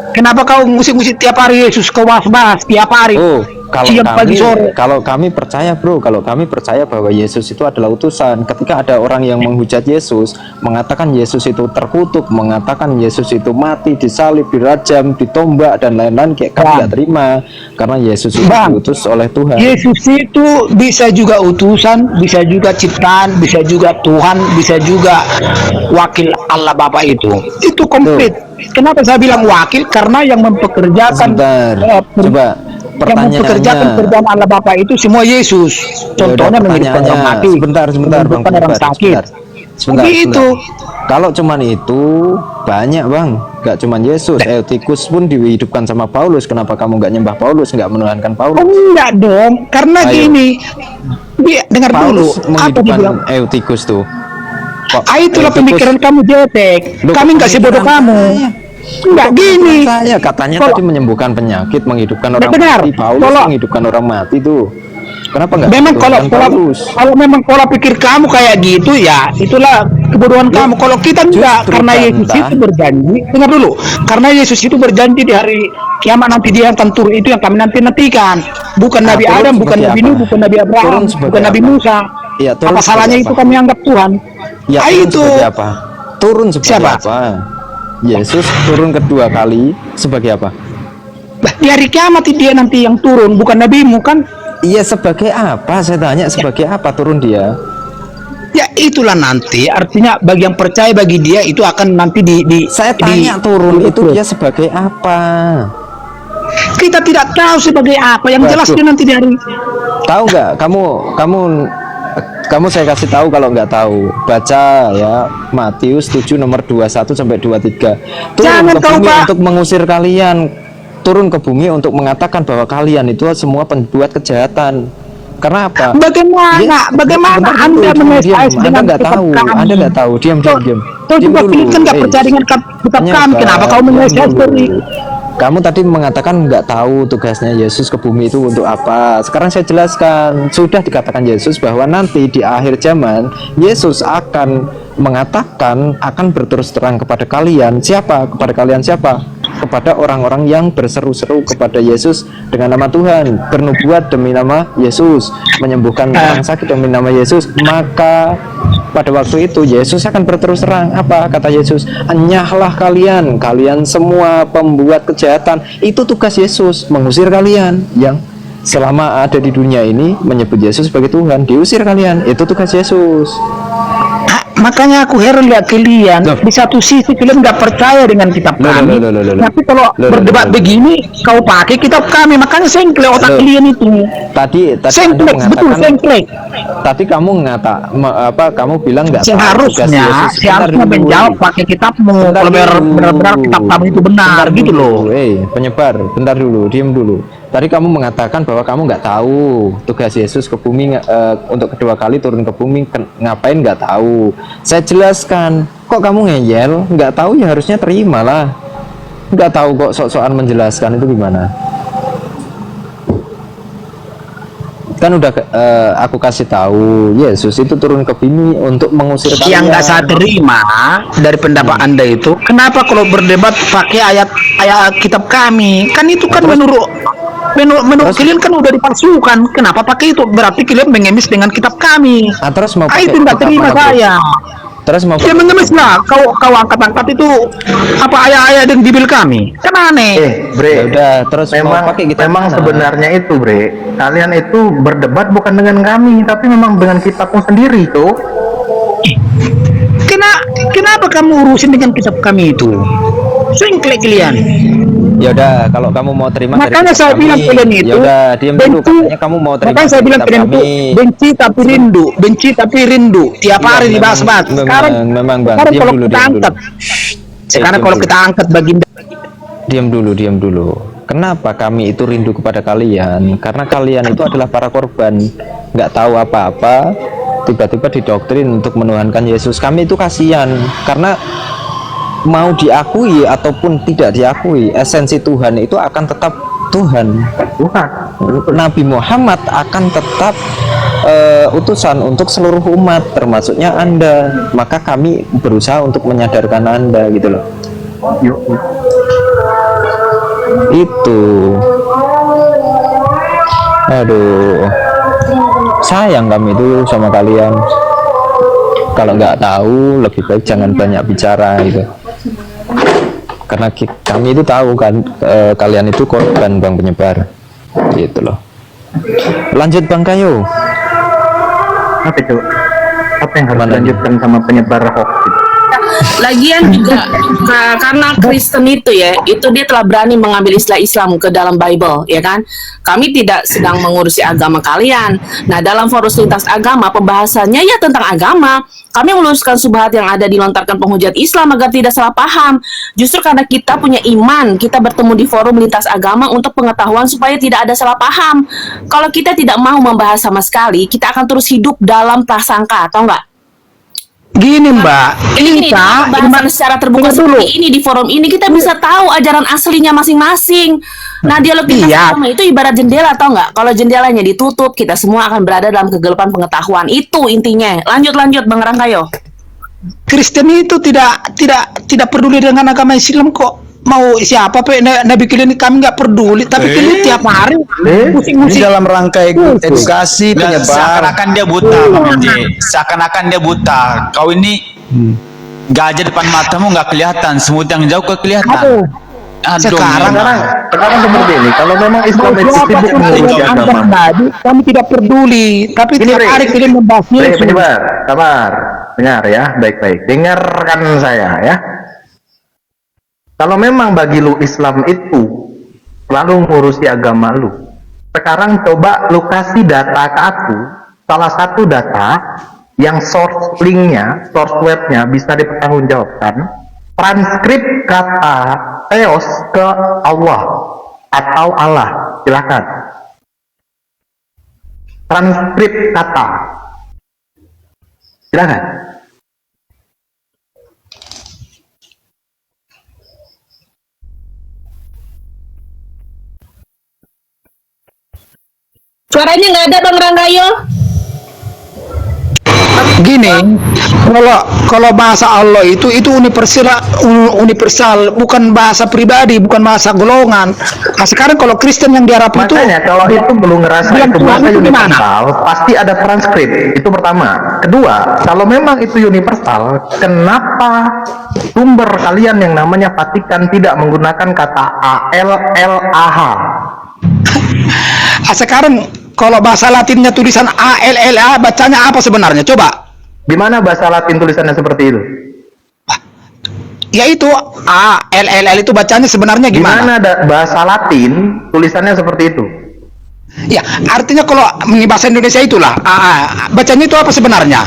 Kenapa kau musik-musik tiap hari Yesus kau bahas tiap hari? Oh, kalau siang pagi sore. kami percaya, bro, kalau kami percaya bahwa Yesus itu adalah utusan. Ketika ada orang yang menghujat Yesus, mengatakan Yesus itu terkutuk, mengatakan Yesus itu mati, disalib, dirajam, ditombak dan lain-lain, kayak kami nggak terima karena Yesus itu diutus oleh Tuhan. Yesus itu bisa juga utusan, bisa juga ciptaan, bisa juga Tuhan, bisa juga wakil Allah Bapa itu. Itu komplit. Kenapa saya bilang wakil? Karena yang mempekerjakan Coba yang mempekerjakan kerjaan Allah Bapa itu semua Yesus. Contohnya menghidupkan orang mati, sebentar Bang, menghidupkan orang sakit. sebentar. Itu. Kalau cuman itu banyak, Bang, nggak cuman Yesus. Eutikus pun dihidupkan sama Paulus. Kenapa kamu nggak nyembah Paulus, nggak menuhankan Paulus? Enggak dong, karena Ayo. gini. Dengar Paulus dulu, apa dibilang? menghidupkan Eutikus tuh. Itulah Eutikus- pemikiran kamu jetek. Loh, Kami nggak sebodoh pemikiran kamu. Enggak gini. Saya katanya Kalau- tadi menyembuhkan penyakit, menghidupkan orang Benar. mati. Paulus Kalau- menghidupkan orang mati tuh. Kenapa nggak? Memang kalau menuhankan Paulus? memang pola pikir kamu kayak gitu ya, itulah kebodohan kamu. Kalau kita enggak, justru karena Yesus Tante. itu berjanji. Dengar dulu, karena Yesus itu berjanji di hari kiamat nanti dia yang akan turun, itu yang kami nantikan. Bukan Nabi turun Adam, bukan seperti Nabi apa? Nuh, bukan Nabi Abraham, Turun seperti bukan Nabi apa? Musa. Iya, turun Apa salahnya seperti itu apa? kami anggap Tuhan? Ya, turun itu sebagai apa? Turun sebagai Siapa? apa? Yesus turun kedua kali sebagai apa? di hari kiamat dia nanti yang turun, bukan Nabimu kan? Iya, sebagai apa? Saya tanya sebagai apa turun dia? Ya itulah nanti, artinya bagi yang percaya bagi dia itu akan nanti Saya tanya turun itu dia sebagai apa? Kita tidak tahu sebagai apa, yang jelas Waduh. dia nanti di hari. Tahu nggak kamu Kamu saya kasih tahu kalau nggak tahu. Baca ya Matius 7 nomor 21 sampai 23. Turun Jangan ke kau, bumi Pak. untuk mengusir kalian. Turun ke bumi untuk mengatakan bahwa kalian itu semua pembuat kejahatan. Karena apa? Bagaimana Bentar dulu, Anda diam. mengesahkan Anda dengan nggak kitab tahu. kami? Anda nggak tahu. Diam. Kau Diam juga dulu. kan nggak percaya dengan kitab kami. Penyebar, Kenapa kau diam mengesahkan? dulu. Kamu tadi mengatakan nggak tahu tugasnya Yesus ke bumi itu untuk apa. Sekarang saya jelaskan. Sudah dikatakan Yesus bahwa nanti di akhir zaman Yesus akan mengatakan, akan berterus terang kepada kalian. Siapa? Kepada kalian siapa? Kepada orang-orang yang berseru-seru kepada Yesus dengan nama Tuhan, bernubuat demi nama Yesus, menyembuhkan orang sakit demi nama Yesus. Maka pada waktu itu Yesus akan berterus terang. Apa kata Yesus? Enyahlah kalian semua pembuat kejahatan. Itu tugas Yesus, mengusir kalian yang selama ada di dunia ini menyebut Yesus sebagai Tuhan. Diusir kalian, itu tugas Yesus. Makanya aku heran lihat kalian. Di satu sisi kalian nggak percaya dengan kitab kami, tapi kalau berdebat begini, kau pakai kitab kami. Makanya sengklek otak kalian itu. Tadi Sengklek, betul sengklek. Tadi kamu kamu bilang nggak tahu tugas Yesus. Seharusnya menjawab pakai kitabmu. Kalau benar-benar kitab kamu itu benar, gitu loh. Penyebar, bentar dulu, diam dulu. Tadi kamu mengatakan bahwa kamu nggak tahu tugas Yesus ke bumi untuk kedua kali turun ke bumi, ngapain nggak tahu. Saya jelaskan, kok kamu ngeyel? Nggak tahu ya harusnya terimalah. Nggak tahu kok sok-sokan menjelaskan itu gimana? Kan udah aku kasih tahu, Yesus itu turun ke bumi untuk mengusir kalian. Yang nggak saya terima dari pendapat Anda itu, kenapa kalau berdebat pakai ayat kitab kami? Kan itu kan menurut kalian kan udah dipalsukan. Kenapa pakai itu? Berarti kalian mengemis dengan kitab kami. Terus mau pakai itu nggak kitab terima mana, saya. Terus mau Ya mengemis lah. Kau angkat-angkat itu apa ayat-ayat yang dibil kami? Kan aneh. Bre, Ya udah, terus mau memang pakai kitab memang mana? sebenarnya itu, Bre, kalian itu berdebat bukan dengan kami, tapi memang dengan kitabmu sendiri, tuh. Kenapa kamu urusin dengan kitab kami itu? Sengklek kalian. Ya udah, kalau kamu mau terima Makanya saya bilang kalian itu. ya udah, diam dulu. Katanya kamu mau terima. Makanya saya bilang kitab kalian itu kami. benci tapi rindu. Tiap hari dibahas-bahas. Sekarang memang Bang. sekarang Diam kalau dulu, kita diam angkat, dulu. sekarang Diam kalau dulu. kita angkat baginda. Diam dulu. Kenapa kami itu rindu kepada kalian? Karena kalian itu adalah para korban, nggak tahu apa-apa, tiba-tiba didoktrin untuk menuhankan Yesus. Kami itu kasihan karena mau diakui ataupun tidak diakui, esensi Tuhan itu akan tetap Tuhan. Nabi Muhammad akan tetap utusan untuk seluruh umat, termasuknya Anda. Maka kami berusaha untuk menyadarkan Anda, gitu loh. Itu. Aduh, sayang kami itu sama kalian. Kalau nggak tahu, lebih baik jangan banyak bicara gitu. Karena kami itu tahu kan, kalian itu korban Bang penyebar, gitu loh. Lanjut Bang Kayu. Apa itu? Apa yang harus dilanjutkan sama penyebar hoax itu? Lagian juga karena Kristen itu ya, itu dia telah berani mengambil istilah Islam ke dalam Bible, ya kan? Kami tidak sedang mengurusi agama kalian. Nah, dalam forum lintas agama pembahasannya ya tentang agama. Kami meluruskan subhat yang ada dilontarkan penghujat Islam agar tidak salah paham. Justru karena kita punya iman, kita bertemu di forum lintas agama untuk pengetahuan supaya tidak ada salah paham. Kalau kita tidak mau membahas sama sekali, kita akan terus hidup dalam prasangka, atau enggak? Gini Mbak, Kita bahasan secara terbuka seperti ini di forum ini, kita bisa tahu ajaran aslinya masing-masing. Nah, dialog lintas agama itu ibarat jendela, atau enggak? Kalau jendelanya ditutup, kita semua akan berada dalam kegelapan pengetahuan. Itu intinya. Lanjut Bang Rangkayo. Kristen itu tidak peduli dengan agama Islam kok. Mau siapa Nabi kalian kami nggak peduli, tapi kalian tiap hari Ini dalam rangka edukasi penyebar. Seakan-akan dia buta, Bang Andi. Seakan-akan dia buta. Kau ini gajah depan matamu nggak kelihatan, semut yang jauh kelihatan. Sekarang seperti ini. Kalau memang Islam itu sibuk mengurusi agama, kami tidak peduli. Tapi tiap hari kalian membahasnya. penyebar, sabar, dengar ya, baik-baik. Dengarkan saya ya. Kalau memang bagi lu Islam itu selalu ngurusi agama lu, sekarang coba lu kasih data ke salah satu data yang source linknya, source webnya bisa dipertanggungjawabkan, transkrip kata Theos ke Allah atau Allah, silakan. Transkrip kata, silakan. Suaranya nggak ada Bang Ranggayo. Gini, kalau bahasa Allah itu universal, bukan bahasa pribadi, bukan bahasa golongan. Nah, sekarang kalau Kristen yang diharap itu, makanya kalau itu belum ngerasa bilang itu Tuhan bahasa itu gimana? universal, pasti ada transkrip. Itu pertama. Kedua, kalau memang itu universal, kenapa sumber kalian yang namanya Vatikan tidak menggunakan kata ALLAH? Sekarang kalau bahasa Latinnya tulisan ALLA, bacanya apa sebenarnya? Coba. Di mana bahasa Latin tulisannya seperti itu? Ya itu ALLL itu bacanya sebenarnya Di gimana? mana bahasa Latin tulisannya seperti itu? Ya, artinya kalau ini bahasa Indonesia itulah, bacanya itu apa sebenarnya?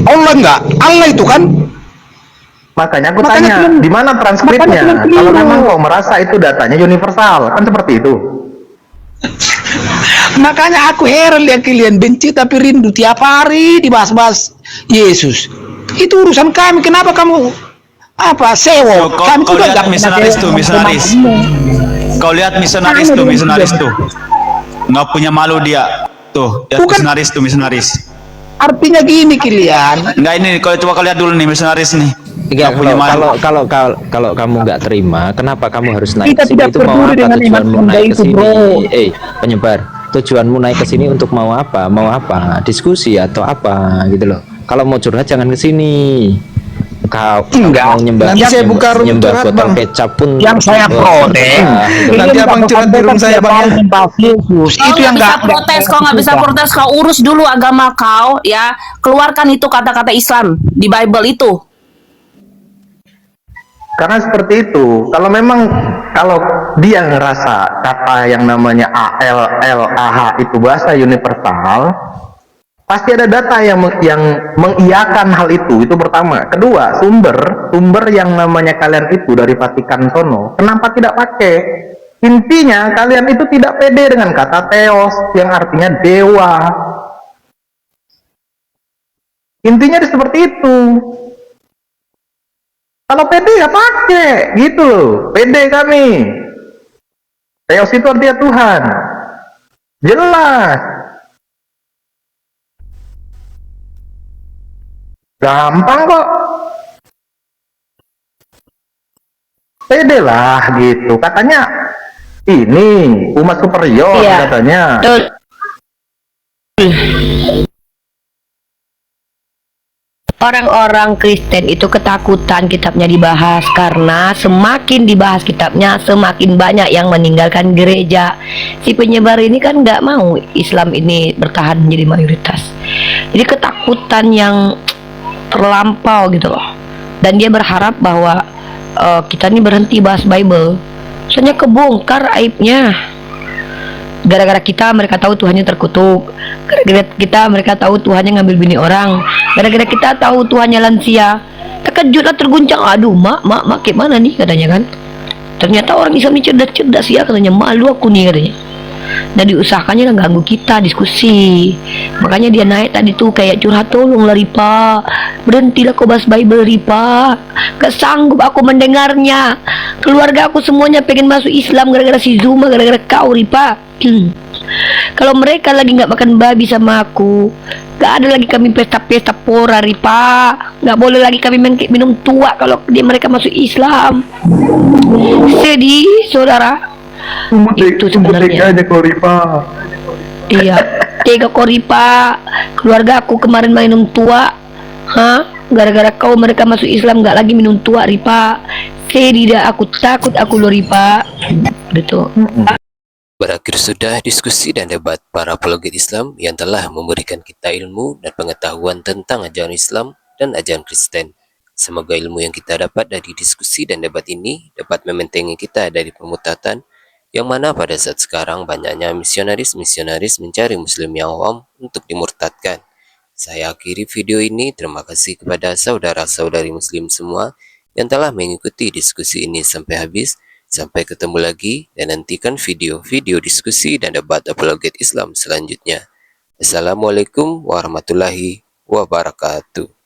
Allah enggak? Allah itu kan? Makanya aku tanya, di mana transkripnya? Kalau memang kau merasa itu datanya universal, kan seperti itu. Makanya aku heran lihat kalian benci tapi rindu tiap hari dibahas-bahas Yesus. Itu urusan kami. Kenapa kamu sewo? Kami Kau juga lihat nggak misionaris pernah tuh, misionaris. Kau lihat misionaris tuh. Nggak punya malu dia. Tuh, lihat misionaris. Artinya gini kalian. Enggak, ini coba kau lihat dulu nih misionaris nih. Enggak, Nggak punya malu. kalau kamu nggak terima, kenapa kamu harus naik Kita ke sini? tidak Itu mau peduli apa dengan iman tujuanmu Anda naik ke itu, sini? bro. Penyebar. Tujuanmu naik ke sini untuk mau apa? Mau apa? Diskusi atau apa gitu loh. Kalau mau curhat jangan ke sini. Kau Enggak. mau nyembah, Nanti saya buka room nyembah curhat, botol Bang. kecap pun Yang saya protes. Nanti abang curhat di room saya, Bang, ya. Yesus. Kau Itu yang bisa nggak protes, kau nggak bisa protes, kau urus dulu agama kau, ya. Keluarkan itu kata-kata Islam di Bible itu. Karena seperti itu, kalau dia ngerasa kata yang namanya ALLAH itu bahasa universal, pasti ada data yang mengiyakan hal itu pertama. Kedua, sumber yang namanya kalian itu dari Vatikan sono, kenapa tidak pakai? Intinya kalian itu tidak pede dengan kata Theos yang artinya dewa. Intinya seperti itu. Kalau pede ya pakai, gitu loh. Pede kami. Theos itu artinya Tuhan. Jelas. Gampang kok. Pede lah gitu. Katanya ini umat superior katanya. Orang-orang Kristen itu ketakutan kitabnya dibahas karena semakin dibahas kitabnya semakin banyak yang meninggalkan gereja. Si penyebar ini kan nggak mau Islam ini bertahan menjadi mayoritas. Jadi ketakutan yang terlampau gitu loh. Dan dia berharap bahwa kita ini berhenti bahas Bible. Soalnya kebongkar aibnya. Gara-gara kita mereka tahu Tuhannya terkutuk. Gara-gara kita mereka tahu Tuhannya ngambil bini orang. Gara-gara kita tahu Tuhannya lansia. Terkejut lah, terguncang. Aduh mak gimana nih katanya kan. Ternyata orang Islam ini cerdas ya katanya. Malu aku nih katanya. Dan diusahakannya lah ganggu kita diskusi. Makanya dia naik tadi tuh kayak curhat, tolonglah Ripa, berhentilah kau bahas Bible Ripa, gak sanggup aku mendengarnya. Keluarga aku semuanya pengen masuk Islam gara-gara si Zuma, gara-gara kau Ripa. Kalau mereka lagi nggak makan babi sama aku, gak ada lagi kami pesta-pesta pora Ripa. Gak boleh lagi kami minum tua kalau mereka masuk Islam. Sedih saudara. Itu sebenarnya aja Ripa. iya, tega Ripa. Keluarga aku kemarin minum tua, gara-gara kau mereka masuk Islam nggak lagi minum tua Ripa. Sedih dah, aku takut aku loh Ripa. Gitu. Berakhir sudah diskusi dan debat para apologet Islam yang telah memberikan kita ilmu dan pengetahuan tentang ajaran Islam dan ajaran Kristen. Semoga ilmu yang kita dapat dari diskusi dan debat ini dapat membentengi kita dari pemutatan Yang mana pada saat sekarang banyaknya misionaris-misionaris mencari muslim yang awam untuk dimurtadkan. Saya akhiri video ini, terima kasih kepada saudara-saudari muslim semua yang telah mengikuti diskusi ini sampai habis. Sampai ketemu lagi dan nantikan video-video diskusi dan debat apologet Islam selanjutnya. Assalamualaikum warahmatullahi wabarakatuh.